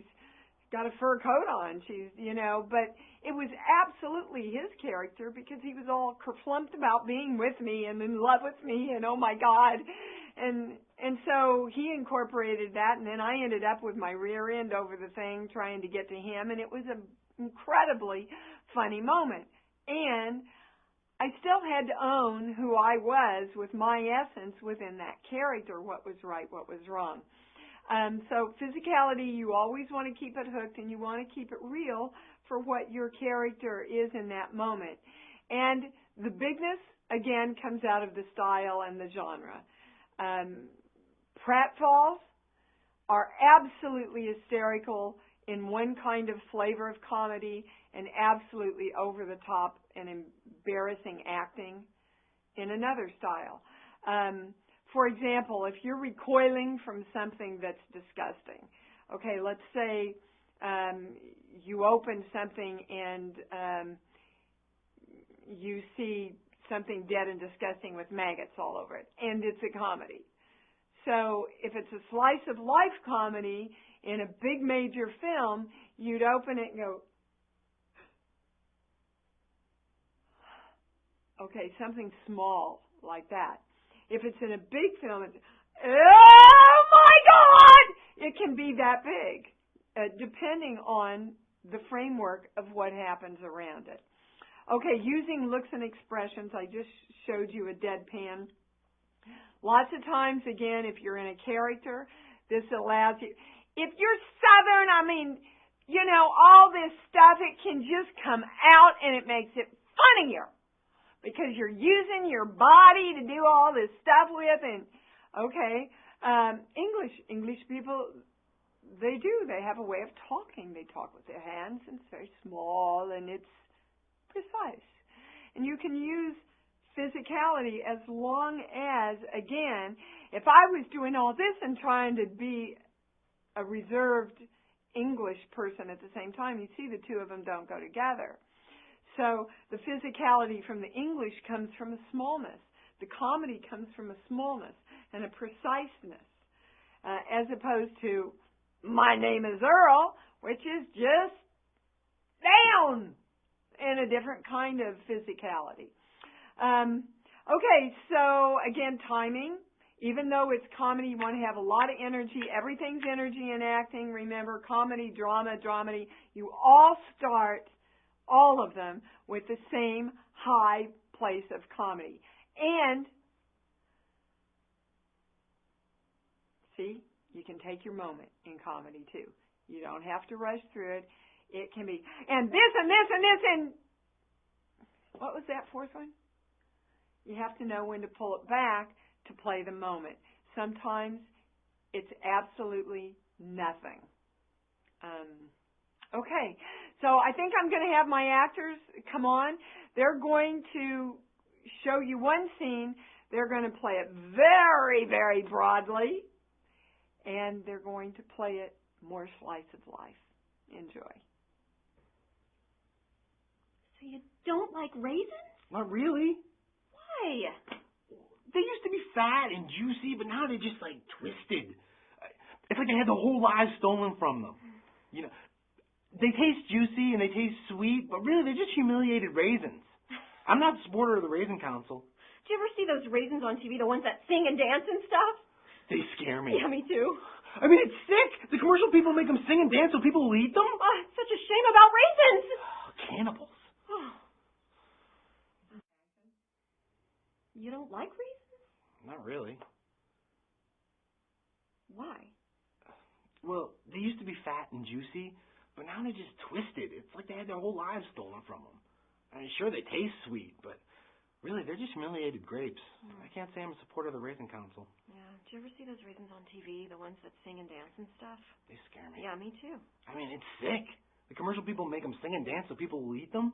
got a fur coat on. She's, you know, but it was absolutely his character because he was all kerflumped about being with me and in love with me and oh my God. And so he incorporated that, and then I ended up with my rear end over the thing trying to get to him, and it was an incredibly funny moment. And I still had to own who I was with my essence within that character, what was right, what was wrong. So physicality, you always want to keep it hooked, and you want to keep it real for what your character is in that moment. And the bigness, again, comes out of the style and the genre. Pratfalls are absolutely hysterical in one kind of flavor of comedy and absolutely over the top and embarrassing acting in another style. For example, if you're recoiling from something that's disgusting, okay, let's say you open something and you see something dead and disgusting with maggots all over it, and it's a comedy. So if it's a slice of life comedy in a big major film, you'd open it and go, okay, something small like that. If it's in a big film, it's, oh my God! It can be that big, depending on the framework of what happens around it. Okay, using looks and expressions, I just showed you a deadpan. Lots of times, again, if you're in a character, this allows you, if you're Southern, I mean, you know, all this stuff, it can just come out and it makes it funnier because you're using your body to do all this stuff with. And, okay, English people, they have a way of talking. They talk with their hands, and it's very small, and it's precise. And you can use physicality as long as, again, if I was doing all this and trying to be a reserved English person at the same time, you see the two of them don't go together. So the physicality from the English comes from a smallness. The comedy comes from a smallness and a preciseness, as opposed to my name is Earl, which is just down in a different kind of physicality. Okay, so again, timing. Even though it's comedy, you want to have a lot of energy. Everything's energy in acting. Remember, comedy, drama, dramedy, you all start, all of them, with the same high place of comedy. And, see, you can take your moment in comedy, too. You don't have to rush through it. It can be, and this, and this, and this, and what was that fourth one? You have to know when to pull it back to play the moment. Sometimes it's absolutely nothing. Okay, so I think I'm going to have my actors come on. They're going to show you one scene. They're going to play it very, very broadly, and they're going to play it more slice of life. Enjoy. So you don't like raisins? Not really. Why? They used to be fat and juicy, but now they're just like twisted. It's like they had the whole life stolen from them. You know, they taste juicy and they taste sweet, but really they're just humiliated raisins. I'm not a supporter of the Raisin Council. Do you ever see those raisins on TV, the ones that sing and dance and stuff? They scare me. Yeah, me too. I mean, it's sick. The commercial people make them sing and dance so people will eat them. Oh, it's such a shame about raisins. Cannibals. You don't like raisins? Not really. Why? Well, they used to be fat and juicy, but now they're just twisted. It's like they had their whole lives stolen from them. I mean, sure, they taste sweet, but really, they're just humiliated grapes. I can't say I'm a supporter of the Raisin Council. Yeah. Do you ever see those raisins on TV, the ones that sing and dance and stuff? They scare me. Yeah, me too. I mean, it's sick. The commercial people make them sing and dance so people will eat them.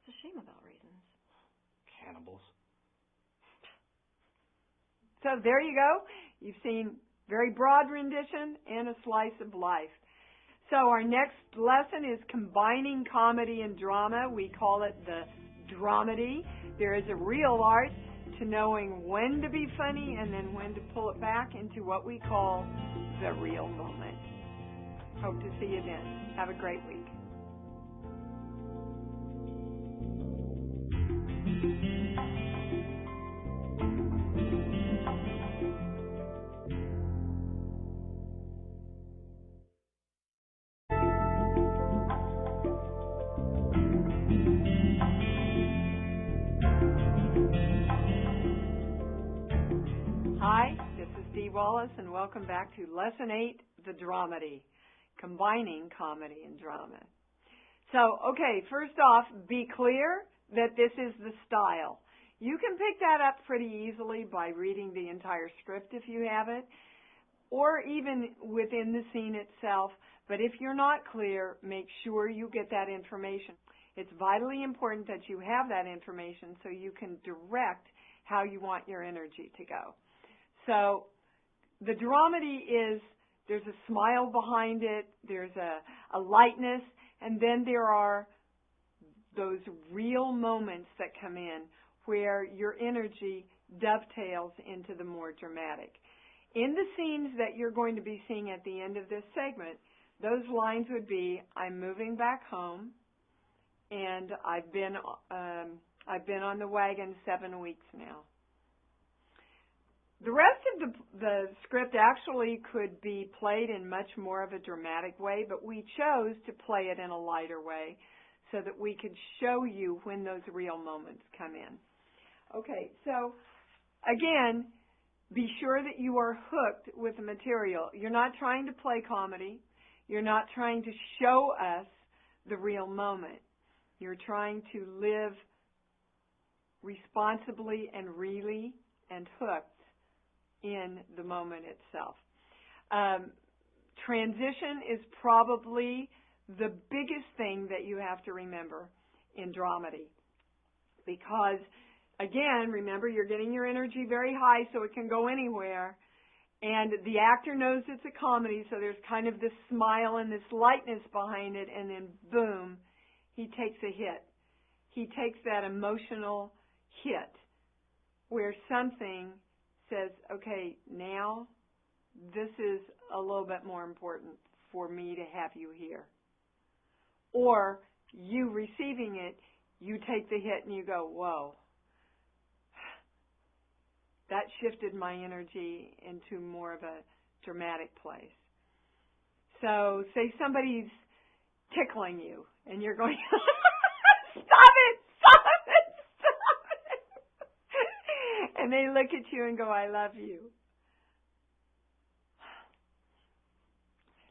It's a shame about raisins. Cannibals. So there you go. You've seen very broad rendition and a slice of life. So our next lesson is combining comedy and drama. We call it the dramedy. There is a real art to knowing when to be funny and then when to pull it back into what we call the real moment. Hope to see you then. Have a great week. Hi, this is Dee Wallace, and welcome back to Lesson 8, the Dramedy, combining comedy and drama. So, okay, first off, be clear that this is the style. You can pick that up pretty easily by reading the entire script if you have it, or even within the scene itself. But if you're not clear, make sure you get that information. It's vitally important that you have that information so you can direct how you want your energy to go. So the dramedy is, there's a smile behind it, there's a lightness, and then there are those real moments that come in where your energy dovetails into the more dramatic. In the scenes that you're going to be seeing at the end of this segment, those lines would be, I'm moving back home, and I've been on the wagon 7 weeks now. The rest of the script actually could be played in much more of a dramatic way, but we chose to play it in a lighter way so that we could show you when those real moments come in. Okay, so again, be sure that you are hooked with the material. You're not trying to play comedy. You're not trying to show us the real moment. You're trying to live responsibly and really and hooked in the moment itself. Transition is probably the biggest thing that you have to remember in dramedy. Because, again, remember, you're getting your energy very high so it can go anywhere. And the actor knows it's a comedy, so there's kind of this smile and this lightness behind it, and then boom, he takes a hit. He takes that emotional hit where something says, okay, now this is a little bit more important for me to have you here. or you receiving it, you take the hit and you go, whoa, that shifted my energy into more of a dramatic place. So say somebody's tickling you and you're going, stop it, stop it, stop it. And they look at you and go, I love you.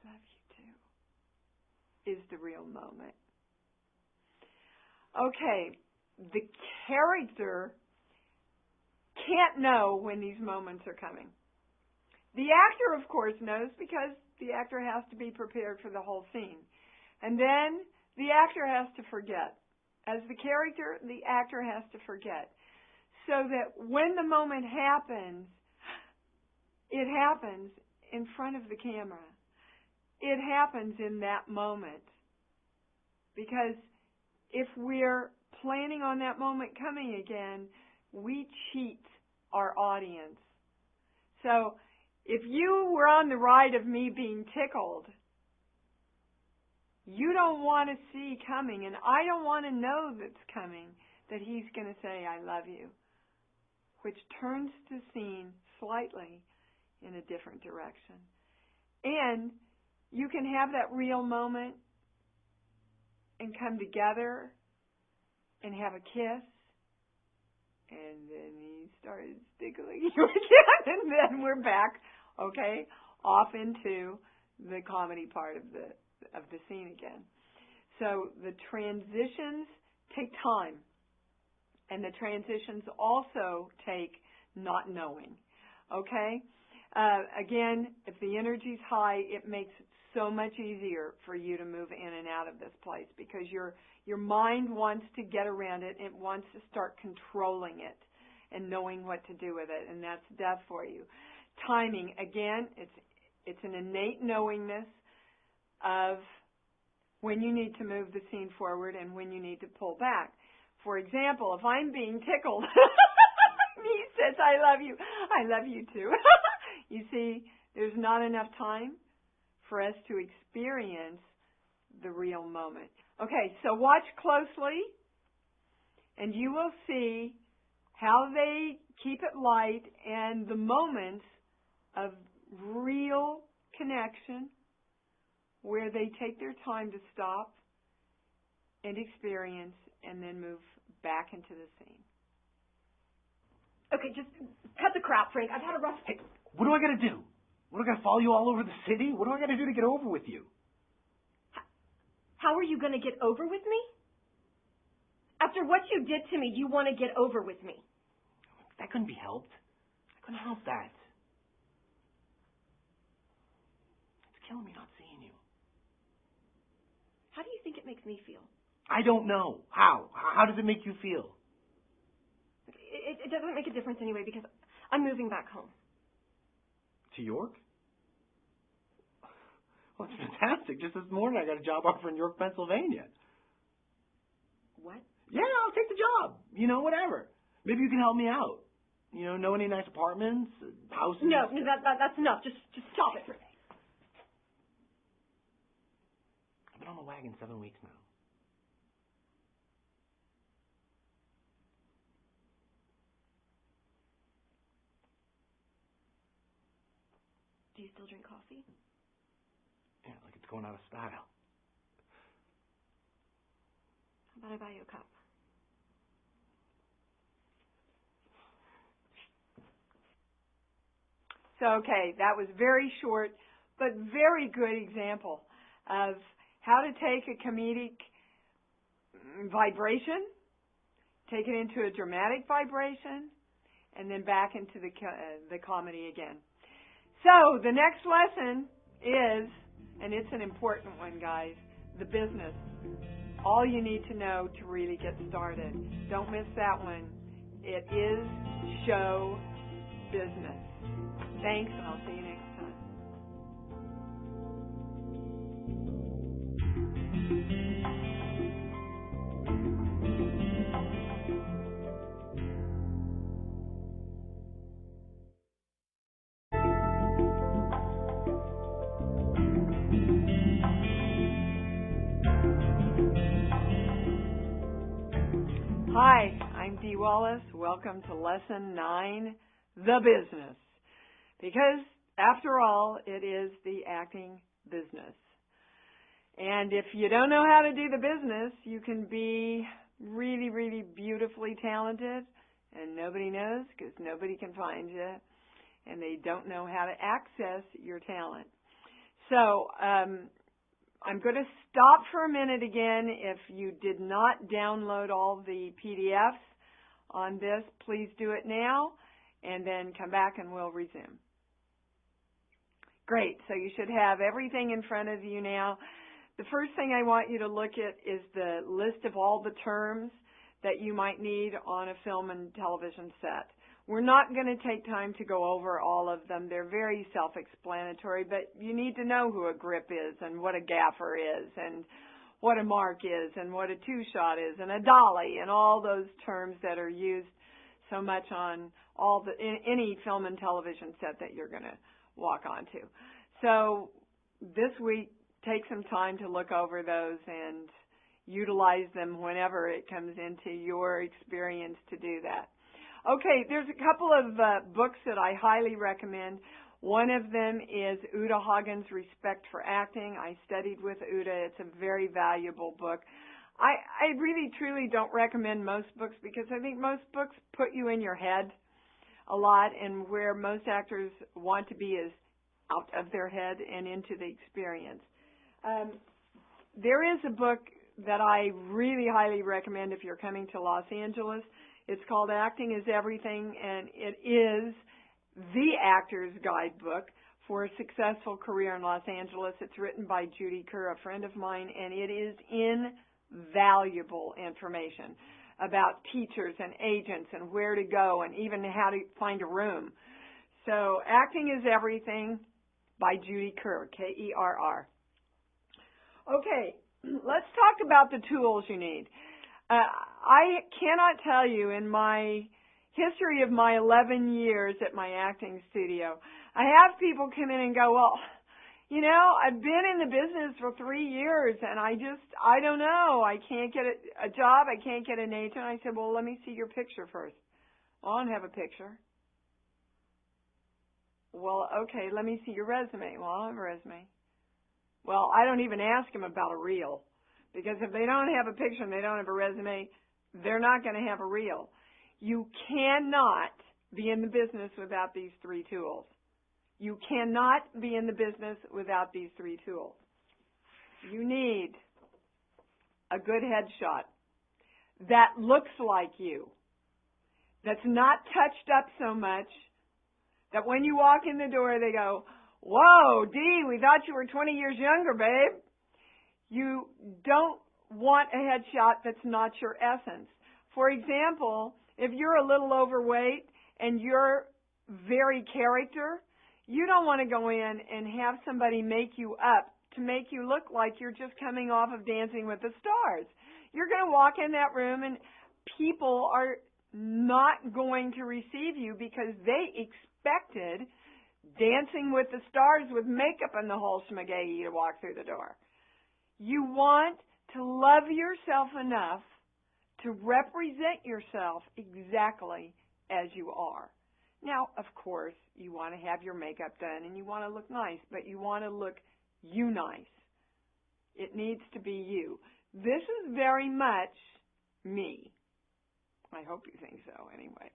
I love you too, is the real moment. Okay, the character can't know when these moments are coming. The actor, of course, knows because the actor has to be prepared for the whole scene. And then the actor has to forget. As the character, the actor has to forget. So that when the moment happens, it happens in front of the camera. It happens in that moment. Because if we're planning on that moment coming again, we cheat our audience. So if you were on the ride of me being tickled, you don't want to see coming, and I don't want to know that's coming, that he's going to say, I love you, which turns the scene slightly in a different direction. And you can have that real moment and come together and have a kiss, and then he started tickling you again, and then we're back, okay, off into the comedy part of the scene again. So the transitions take time, and the transitions also take not knowing, okay? Again, if the energy's high, it makes it so much easier for you to move in and out of this place because your mind wants to get around it. It wants to start controlling it and knowing what to do with it, and that's death for you. Timing, again, it's an innate knowingness of when you need to move the scene forward and when you need to pull back. For example, if I'm being tickled, he says, I love you too. You see, there's not enough time for us to experience the real moment. Okay, so watch closely, and you will see how they keep it light and the moments of real connection where they take their time to stop and experience and then move back into the scene. Okay, just cut the crap, Frank. I've had a rough... Hey, what do I got to do? What, do I got to follow you all over the city? What do I got to do to get over with you? How are you going to get over with me? After what you did to me, you want to get over with me. That couldn't be helped. I couldn't help that. It's killing me not seeing you. How do you think it makes me feel? I don't know. How? How does it make you feel? It doesn't make a difference anyway because I'm moving back home. To York? Well, it's fantastic. Just this morning I got a job offer in York, Pennsylvania. What? Yeah, I'll take the job. You know, whatever. Maybe you can help me out. You know any nice apartments, houses? No, that's enough. Just stop it. I've been on the wagon 7 weeks now. Do you still drink coffee? Yeah, like it's going out of style. How about I buy you a cup? So, okay, that was very short, but very good example of how to take a comedic vibration, take it into a dramatic vibration, and then back into the comedy again. So, the next lesson is, and it's an important one, guys, the business. All you need to know to really get started. Don't miss that one. It is show business. Thanks, and I'll see you next time. Dee Wallace. Welcome to Lesson 9, The Business. Because, after all, it is the acting business. And if you don't know how to do the business, you can be really, really beautifully talented, and nobody knows because nobody can find you, and they don't know how to access your talent. So, I'm going to stop for a minute again. If you did not download all the PDFs on this, please do it now, and then come back and we'll resume. Great. So you should have everything in front of you now. The first thing I want you to look at is the list of all the terms that you might need on a film and television set. We're not going to take time to go over all of them. They're very self-explanatory, but you need to know who a grip is and what a gaffer is and what a mark is and what a two-shot is and a dolly and all those terms that are used so much on any film and television set that you're going to walk onto. So this week, take some time to look over those and utilize them whenever it comes into your experience to do that. Okay, there's a couple of books that I highly recommend. One of them is Uta Hagen's Respect for Acting. I studied with Uta. It's a very valuable book. I really, truly don't recommend most books because I think most books put you in your head a lot, and where most actors want to be is out of their head and into the experience. There is a book that I really highly recommend if you're coming to Los Angeles. It's called Acting is Everything, and it is the actor's guidebook for a successful career in Los Angeles. It's written by Judy Kerr, a friend of mine, and it is invaluable information about teachers and agents and where to go and even how to find a room. So Acting is Everything by Judy Kerr, K-E-R-R. Okay, let's talk about the tools you need. I cannot tell you in my history of my 11 years at my acting studio, I have people come in and go, well, you know, I've been in the business for 3 years and I don't know, I can't get a job, I can't get an agent. I said, well, let me see your picture first. Well, I don't have a picture. Well, okay, let me see your resume. Well, I don't have a resume. Well, I don't even ask them about a reel. Because if they don't have a picture and they don't have a resume, they're not going to have a reel. You cannot be in the business without these three tools. You cannot be in the business without these three tools. You need a good headshot that looks like you, that's not touched up so much that when you walk in the door they go, whoa, Dee, we thought you were 20 years younger, babe. You don't want a headshot that's not your essence. For example, if you're a little overweight and you're very character, you don't want to go in and have somebody make you up to make you look like you're just coming off of Dancing with the Stars. You're going to walk in that room and people are not going to receive you because they expected Dancing with the Stars with makeup and the whole schmagaggy to walk through the door. You want to love yourself enough to represent yourself exactly as you are. Now, of course, you want to have your makeup done and you want to look nice, but you want to look you nice. It needs to be you. This is very much me. I hope you think so anyway.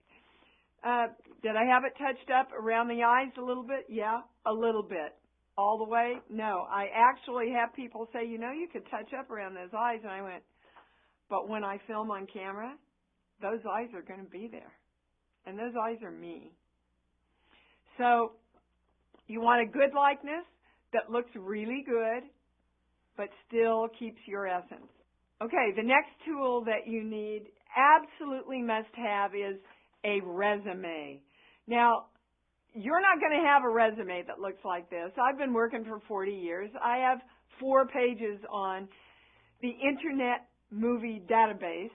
Did I have it touched up around the eyes a little bit? Yeah, a little bit. All the way? No. I actually have people say, you know, you could touch up around those eyes. And I went, but when I film on camera, those eyes are going to be there. And those eyes are me. So you want a good likeness that looks really good, but still keeps your essence. Okay, the next tool that you need, absolutely must have, is a resume. Now, you're not going to have a resume that looks like this. I've been working for 40 years. I have 4 pages on the Internet Movie Database,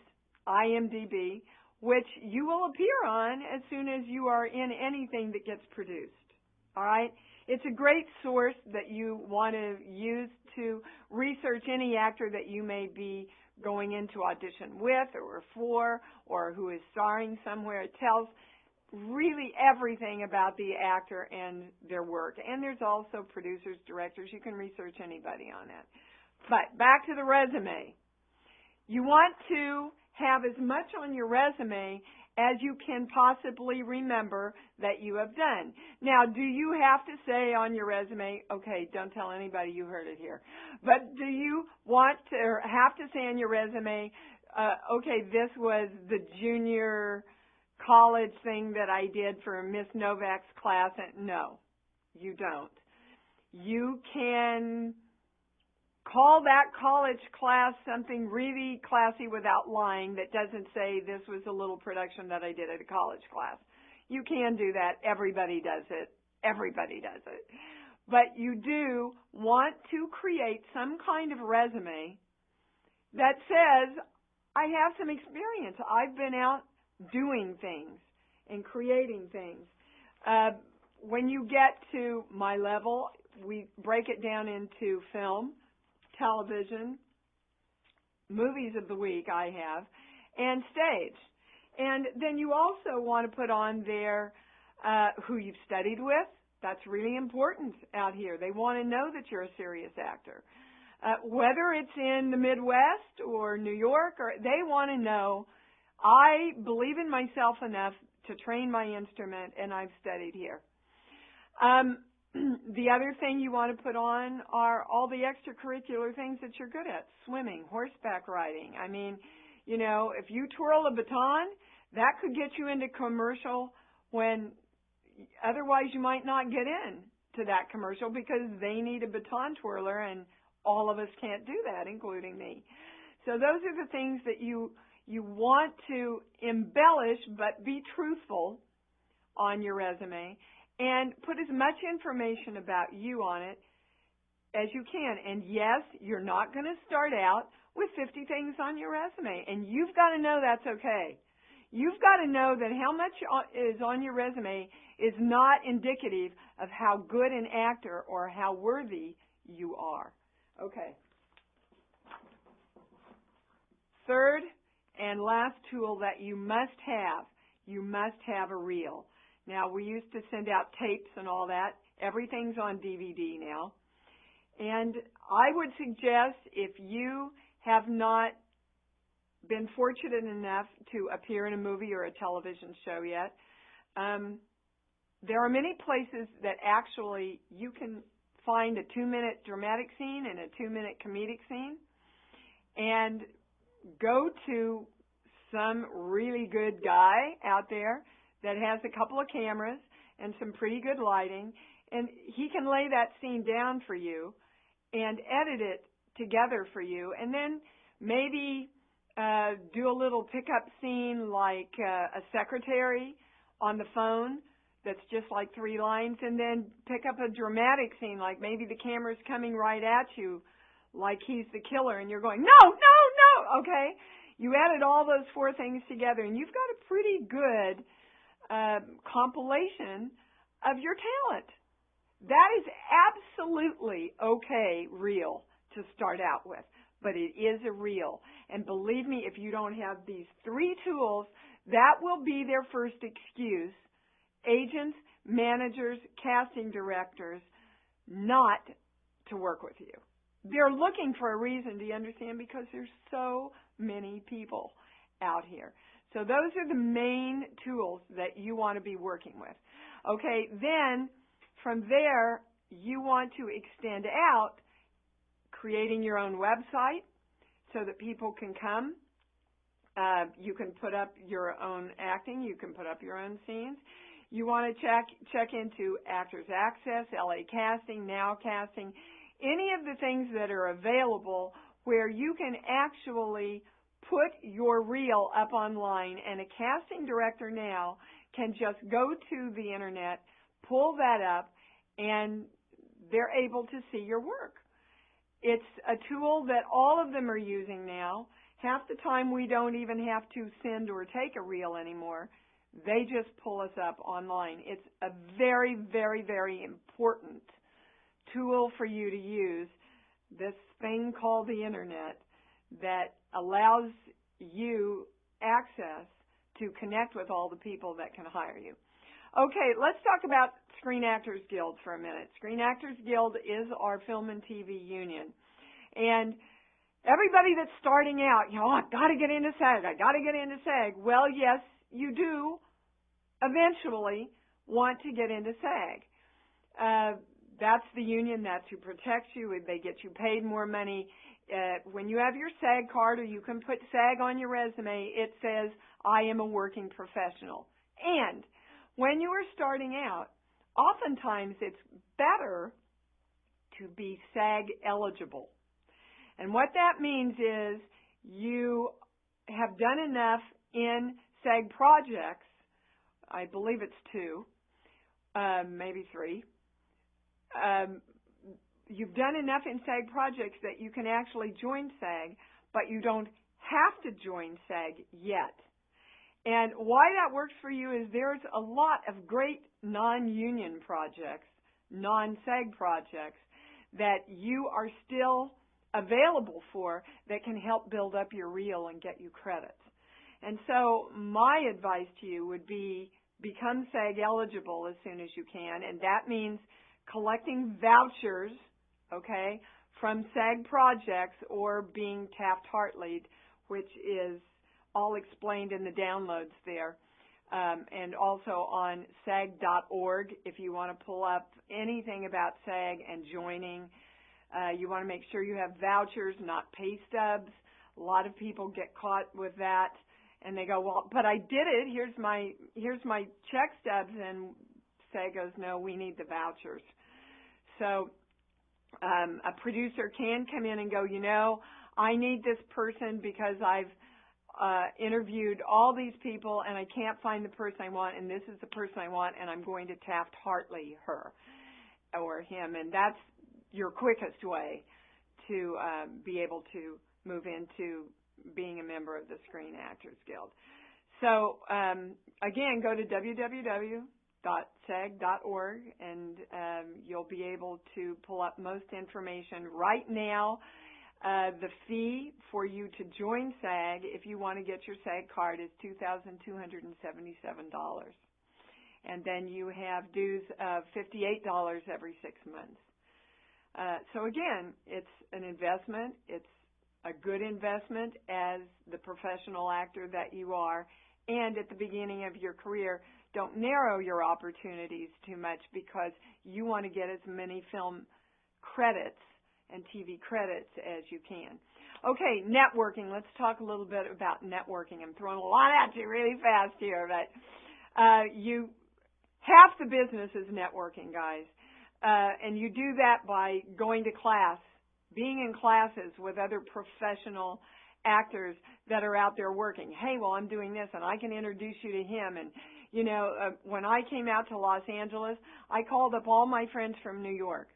IMDb, which you will appear on as soon as you are in anything that gets produced. All right? It's a great source that you want to use to research any actor that you may be going into audition with or for, or who is starring somewhere. It tells really everything about the actor and their work. And there's also producers, directors. You can research anybody on that. But back to the resume. You want to have as much on your resume as you can possibly remember that you have done. Now, do you have to say on your resume, okay, don't tell anybody you heard it here, but do you want to or have to say on your resume, okay, this was the junior college thing that I did for Miss Novak's class? No, you don't. You can call that college class something really classy without lying that doesn't say this was a little production that I did at a college class. You can do that. Everybody does it. Everybody does it. But you do want to create some kind of resume that says, I have some experience. I've been out doing things and creating things. When you get to my level, we break it down into film, television, movies of the week I have, and stage. And then you also want to put on there who you've studied with. That's really important out here. They want to know that you're a serious actor. Whether it's in the Midwest or New York, or they want to know, I believe in myself enough to train my instrument, and I've studied here. The other thing you want to put on are all the extracurricular things that you're good at. Swimming, horseback riding. I mean, you know, if you twirl a baton, that could get you into commercial when otherwise you might not get in to that commercial because they need a baton twirler and all of us can't do that, including me. So those are the things that you want to embellish but be truthful on your resume. And put as much information about you on it as you can. And yes, you're not going to start out with 50 things on your resume. And you've got to know that's okay. You've got to know that how much is on your resume is not indicative of how good an actor or how worthy you are. Okay. Third and last tool that you must have a reel. Now, we used to send out tapes and all that. Everything's on DVD now. And I would suggest if you have not been fortunate enough to appear in a movie or a television show yet, there are many places that actually you can find a 2-minute dramatic scene and a 2-minute comedic scene and go to some really good guy out there that has a couple of cameras and some pretty good lighting, and he can lay that scene down for you and edit it together for you, and then maybe do a little pickup scene like a secretary on the phone that's just like 3 lines, and then pick up a dramatic scene like maybe the camera's coming right at you like he's the killer, and you're going, no, no, no, okay? You added all those 4 things together, and you've got a pretty good compilation of your talent. That is absolutely okay reel to start out with, but it is a reel. And believe me, if you don't have these 3 tools, that will be their first excuse. Agents, managers, casting directors, not to work with you. They're looking for a reason, do you understand? Because there's so many people out here. So those are the main tools that you want to be working with. Okay, then from there, you want to extend out, creating your own website so that people can come. You can put up your own acting. You can put up your own scenes. You want to check into Actors Access, LA Casting, Now Casting, any of the things that are available where you can actually put your reel up online, and a casting director now can just go to the internet, pull that up, and they're able to see your work. It's a tool that all of them are using now. Half the time we don't even have to send or take a reel anymore. They just pull us up online. It's a very, very, very important tool for you to use, this thing called the internet, that allows you access to connect with all the people that can hire you. Okay, let's talk about Screen Actors Guild for a minute. Screen Actors Guild is our film and TV union. And everybody that's starting out, I've got to get into SAG, I got to get into SAG. Well, yes, you do eventually want to get into SAG. That's the union, that's who protects you. They get you paid more money. When you have your SAG card, or you can put SAG on your resume, it says, I am a working professional. And when you are starting out, oftentimes it's better to be SAG eligible. And what that means is you have done enough in SAG projects, I believe it's 2, maybe 3. You've done enough in SAG projects that you can actually join SAG, but you don't have to join SAG yet. And why that works for you is there's a lot of great non-union projects, non-SAG projects, that you are still available for that can help build up your reel and get you credits. And so my advice to you would be become SAG eligible as soon as you can, and that means collecting vouchers, okay, from SAG projects or being Taft-Hartley'd, which is all explained in the downloads there, and also on sag.org if you want to pull up anything about SAG and joining. You want to make sure you have vouchers, not pay stubs. A lot of people get caught with that, and they go, well, but I did it. Here's my check stubs, and SAG goes, no, we need the vouchers. So a producer can come in and go, I need this person because I've interviewed all these people and I can't find the person I want, and this is the person I want, and I'm going to Taft-Hartley her or him, and that's your quickest way to be able to move into being a member of the Screen Actors Guild. So again, go to www.sag.org and you'll be able to pull up most information. Right now, the fee for you to join SAG, if you want to get your SAG card, is $2,277. And then you have dues of $58 every 6 months. So again, it's an investment. It's a good investment as the professional actor that you are. And at the beginning of your career, don't narrow your opportunities too much because you want to get as many film credits and TV credits as you can. Okay, networking. Let's talk a little bit about networking. I'm throwing a lot at you really fast here, but half the business is networking, guys. And you do that by going to class, being in classes with other professional actors that are out there working. Hey, well, I'm doing this, and I can introduce you to him. And, when I came out to Los Angeles, I called up all my friends from New York.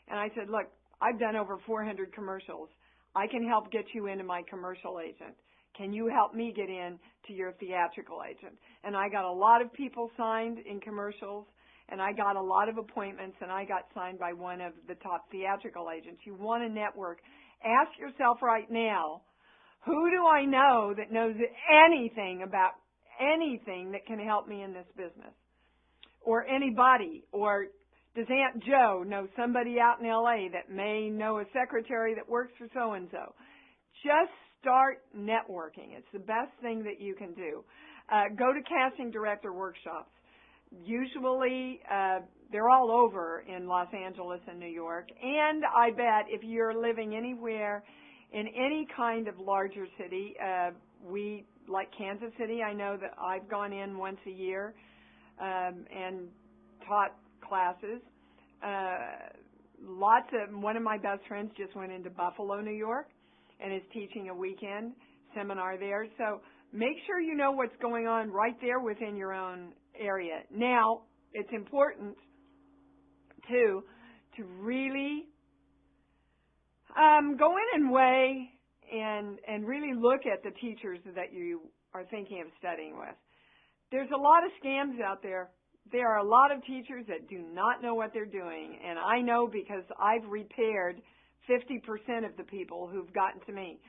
And I said, look, I've done over 400 commercials. I can help get you into my commercial agent. Can you help me get in to your theatrical agent? And I got a lot of people signed in commercials, and I got a lot of appointments, and I got signed by one of the top theatrical agents. You want to network. Ask yourself right now, who do I know that knows anything about anything that can help me in this business? Or anybody? Or does Aunt Joe know somebody out in L.A. that may know a secretary that works for so-and-so? Just start networking. It's the best thing that you can do. Go to casting director workshops. Usually, they're all over in Los Angeles and New York. And I bet if you're living anywhere in any kind of larger city, like Kansas City, I know that I've gone in once a year and taught classes. One of my best friends just went into Buffalo, New York, and is teaching a weekend seminar there. So make sure you know what's going on right there within your own area. Now, it's important, too, to really go in and weigh and really look at the teachers that you are thinking of studying with. There's a lot of scams out there. There are a lot of teachers that do not know what they're doing, and I know because I've repaired 50% of the people who've gotten to me.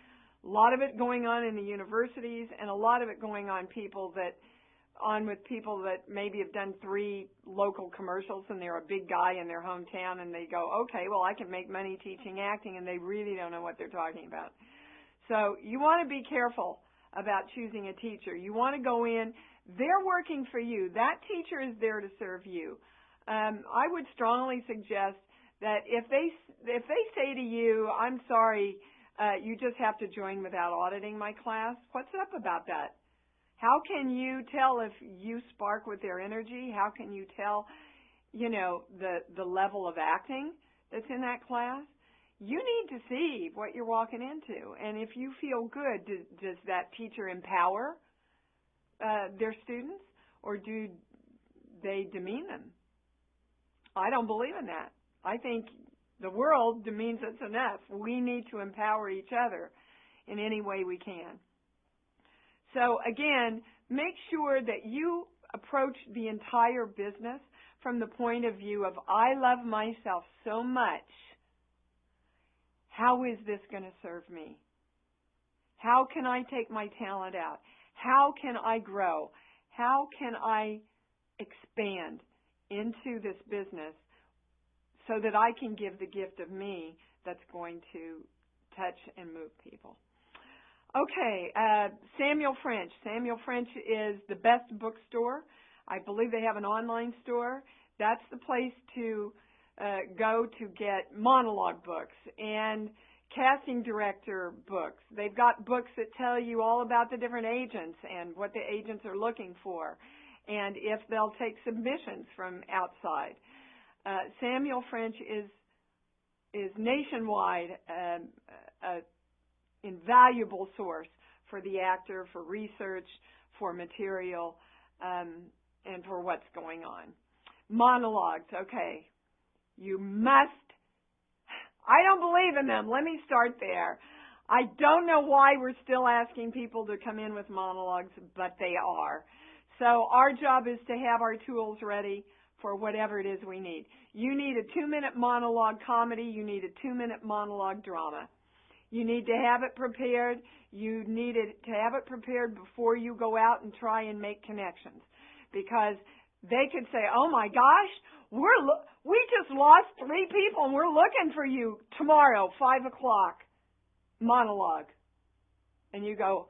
A lot of it going on in the universities, and a lot of it going on with people that maybe have done 3 local commercials, and they're a big guy in their hometown, and they go, okay, well, I can make money teaching acting, and they really don't know what they're talking about. So you want to be careful about choosing a teacher. You want to go in, they're working for you. That teacher is there to serve you. I would strongly suggest that if they say to you, I'm sorry, you just have to join without auditing my class, what's up about that? How can you tell if you spark with their energy? How can you tell, the level of acting that's in that class? You need to see what you're walking into. And if you feel good, does that teacher empower their students, or do they demean them? I don't believe in that. I think the world demeans us enough. We need to empower each other in any way we can. So again, make sure that you approach the entire business from the point of view of, I love myself so much. How is this going to serve me? How can I take my talent out? How can I grow? How can I expand into this business so that I can give the gift of me that's going to touch and move people? Okay, Samuel French. Samuel French is the best bookstore. I believe they have an online store. That's the place to go to get monologue books and casting director books. They've got books that tell you all about the different agents and what the agents are looking for, and if they'll take submissions from outside. Samuel French is nationwide a invaluable source for the actor, for research, for material, and for what's going on. Monologues, okay. You must, I don't believe in them. Let me start there. I don't know why we're still asking people to come in with monologues, but they are. So our job is to have our tools ready for whatever it is we need. You need a 2-minute monologue comedy. You need a 2-minute monologue drama. You need to have it prepared. You need to have it prepared before you go out and try and make connections, because they could say, oh my gosh, we just lost 3 people and we're looking for you tomorrow, 5 o'clock, monologue. And you go,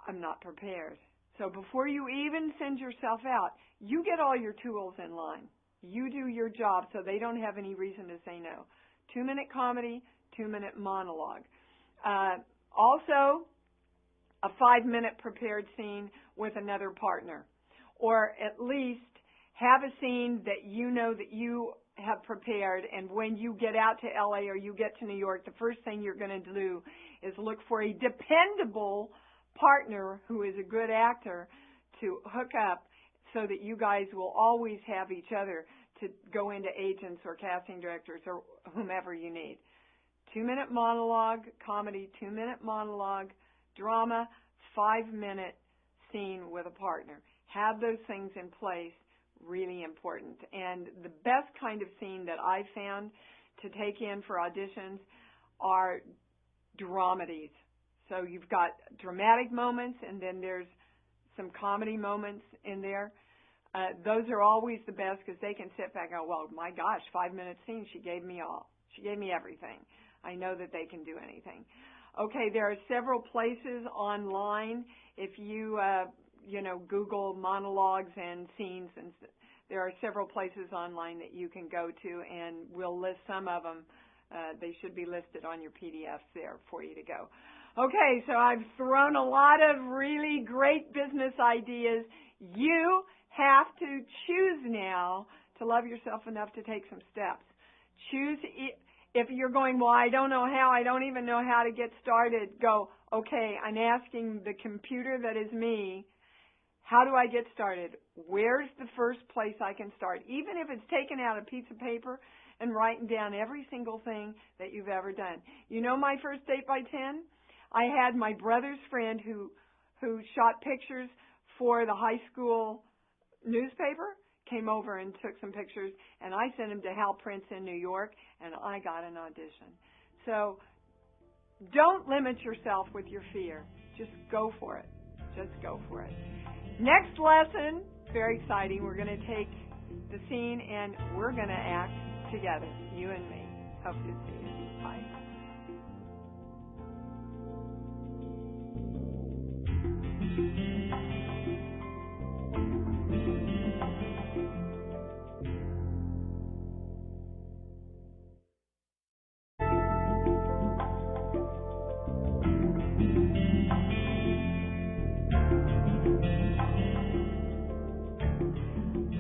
I'm not prepared. So before you even send yourself out, you get all your tools in line. You do your job so they don't have any reason to say no. 2-minute comedy, 2-minute monologue. Also, a 5-minute prepared scene with another partner. Or at least have a scene that you know that you have prepared, and when you get out to LA or you get to New York, the first thing you're going to do is look for a dependable partner who is a good actor to hook up, so that you guys will always have each other to go into agents or casting directors or whomever you need. 2-minute monologue, comedy, 2-minute monologue, drama, 5-minute scene with a partner. Have those things in place, really important. And the best kind of scene that I've found to take in for auditions are dramedies. So you've got dramatic moments, and then there's some comedy moments in there. Those are always the best, because they can sit back and go, well, my gosh, 5-minute scene, she gave me all. She gave me everything. I know that they can do anything. Okay, there are several places online. If you, Google monologues and scenes, and there are several places online that you can go to, and we'll list some of them. They should be listed on your PDFs there for you to go. Okay, so I've thrown a lot of really great business ideas. You have to choose now to love yourself enough to take some steps. Choose. If you're going, well, I don't know how, I don't even know how to get started, go, okay, I'm asking the computer that is me, how do I get started? Where's the first place I can start? Even if it's taking out a piece of paper and writing down every single thing that you've ever done. You know my first 8x10? I had my brother's friend who shot pictures for the high school newspaper, came over and took some pictures, and I sent him to Hal Prince in New York, and I got an audition. So don't limit yourself with your fear. Just go for it. Just go for it. Next lesson, very exciting. We're going to take the scene and we're going to act together, you and me. Hope to see you. Bye.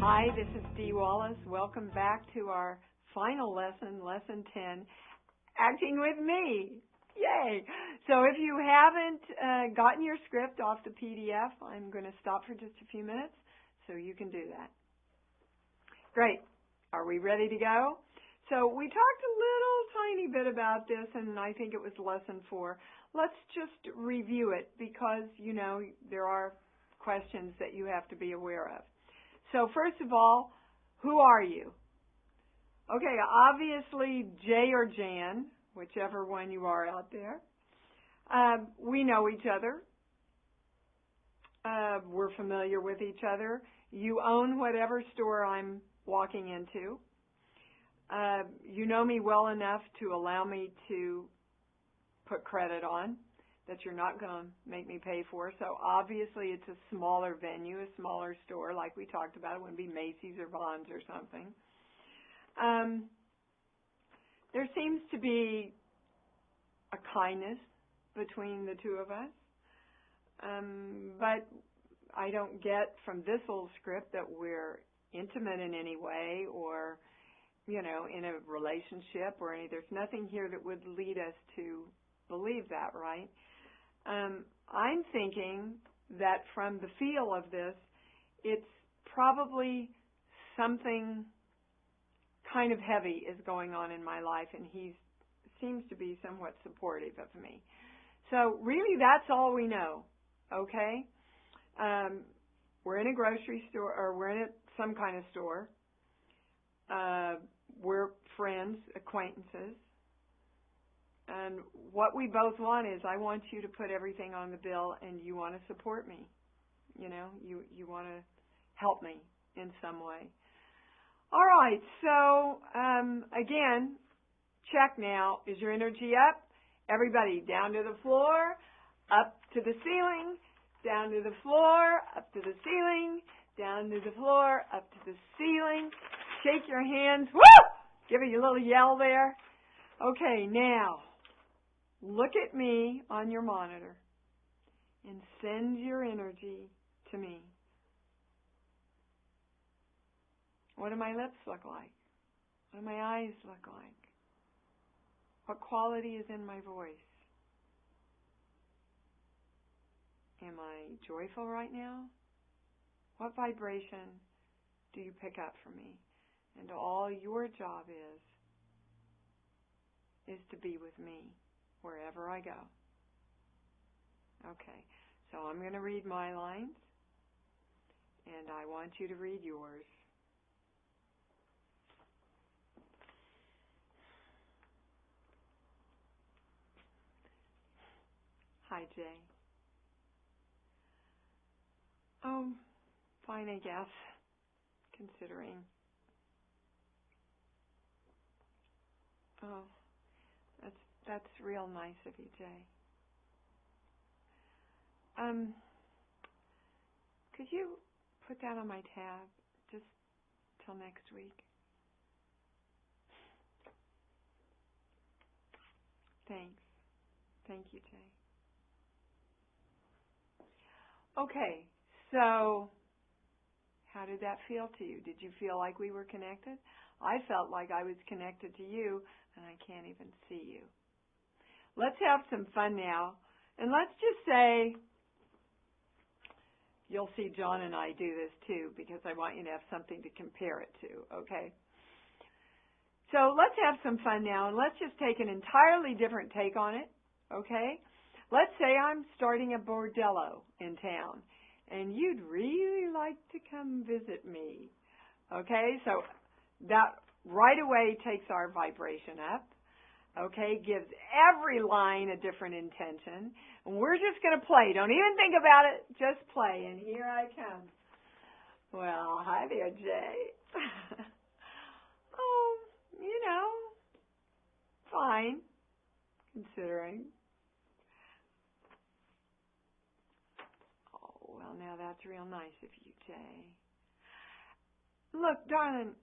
Hi, this is Dee Wallace. Welcome back to our final lesson, Lesson 10, Acting with Me. Yay! So if you haven't gotten your script off the PDF, I'm going to stop for just a few minutes so you can do that. Great. Are we ready to go? So we talked a little tiny bit about this, and I think it was Lesson 4. Let's just review it because, you know, there are questions that you have to be aware of. So first of all, who are you? Okay, obviously Jay or Jan, whichever one you are out there. We know each other. We're familiar with each other. You own whatever store I'm walking into. You know me well enough to allow me to put credit on that you're not going to make me pay for. So obviously it's a smaller venue, a smaller store like we talked about. It wouldn't be Macy's or Vons or something. There seems to be a kindness between the two of us. But I don't get from this little script that we're intimate in any way or, you know, in a relationship or any. There's nothing here that would lead us to believe that, right? I'm thinking that from the feel of this, it's probably something kind of heavy is going on in my life, and he seems to be somewhat supportive of me. So really that's all we know, okay? We're in a grocery store, or we're in some kind of store. We're friends, acquaintances. And what we both want is I want you to put everything on the bill and you want to support me. You know, you want to help me in some way. All right, so again, check now. Is your energy up? Everybody down to the floor, up to the ceiling, down to the floor, up to the ceiling, down to the floor, up to the ceiling. Shake your hands. Woo! Give it a little yell there. Okay, now, look at me on your monitor and send your energy to me. What do my lips look like? What do my eyes look like? What quality is in my voice? Am I joyful right now? What vibration do you pick up from me? And all your job is to be with me wherever I go. Okay, so I'm going to read my lines, and I want you to read yours. Hi, Jay. Oh, fine, I guess, considering. Oh, that's real nice of you, Jay. Could you put that on my tab just till next week? Thanks. Thank you, Jay. Okay, so how did that feel to you? Did you feel like we were connected? I felt like I was connected to you, and I can't even see you. Let's have some fun now, and let's just say, you'll see John and I do this too, because I want you to have something to compare it to, okay? So let's have some fun now, and let's just take an entirely different take on it, okay? Let's say I'm starting a bordello in town, and you'd really like to come visit me, okay? So that right away takes our vibration up. okay, gives every line a different intention. And we're just going to play. Don't even think about it. Just play. And here I come. Well, hi there, Jay. Oh, you know, fine, considering. Oh, well, now that's real nice of you, Jay. Look, darling,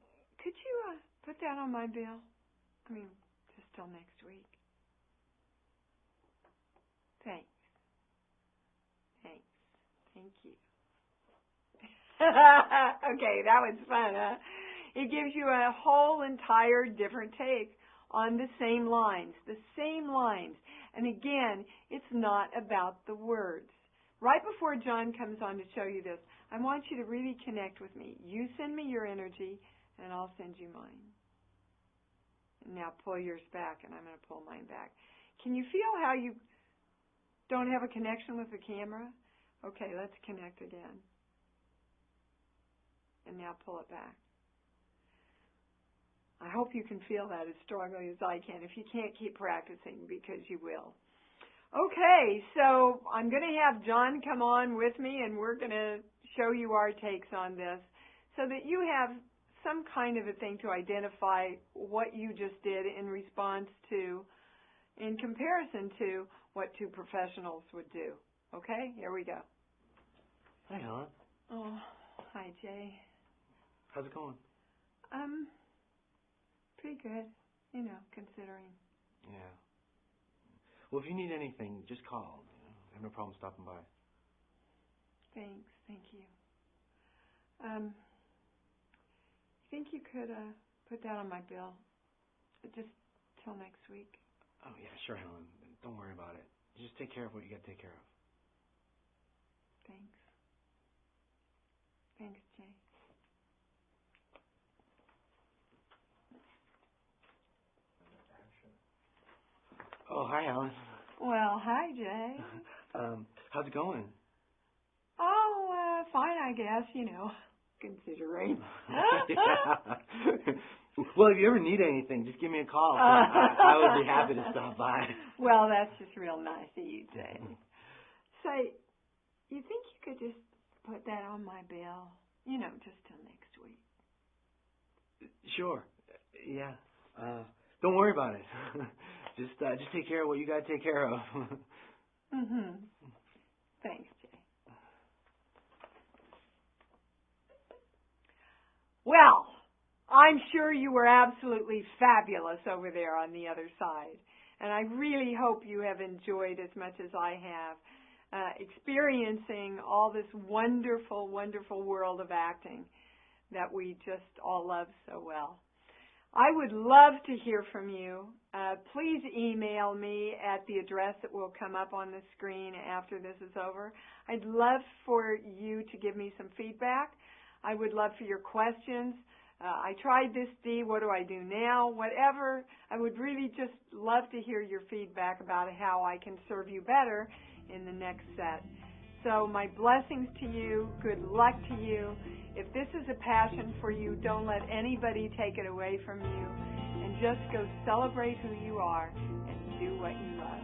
could you put that on my bill? I mean, just till next week. Thanks. Thank you. Okay, that was fun, huh? It gives you a whole entire different take on the same lines. And again, it's not about the words. Right before John comes on to show you this, I want you to really connect with me. You send me your energy, and I'll send you mine. Now pull yours back, and I'm going to pull mine back. Can you feel how you don't have a connection with the camera? Okay, let's connect again. And now pull it back. I hope you can feel that as strongly as I can. If you can't, keep practicing, because you will. Okay, so I'm going to have John come on with me, and we're going to show you our takes on this so that you have some kind of a thing to identify what you just did in response to, in comparison to what two professionals would do. Okay, here we go. Hi, Helen. Oh, hi, Jay. How's it going? Pretty good, you know, considering. Yeah. Well, if you need anything, just call. I have no problem stopping by. Thanks, thank you. You think you could put that on my bill, just till next week? Oh, yeah, sure, Helen. Don't worry about it. Just take care of what you got to take care of. Thanks. Thanks, Jay. Oh, hi, Helen. Well, hi, Jay. How's it going? Oh, fine, I guess, you know, considering. Well, if you ever need anything, just give me a call. I would be happy to stop by. Well, that's just real nice of you, Jay. Say, you think you could just put that on my bill? You know, just till next week. Sure. Yeah. Don't worry about it. Just take care of what you got to take care of. Thanks, Jay. Well, I'm sure you were absolutely fabulous over there on the other side. And I really hope you have enjoyed as much as I have experiencing all this wonderful, wonderful world of acting that we just all love so well. I would love to hear from you. Please email me at the address that will come up on the screen after this is over. I'd love for you to give me some feedback. I would love for your questions. I tried this, Dee. What do I do now? Whatever. I would really just love to hear your feedback about how I can serve you better in the next set. So my blessings to you. Good luck to you. If this is a passion for you, don't let anybody take it away from you. And just go celebrate who you are and do what you love.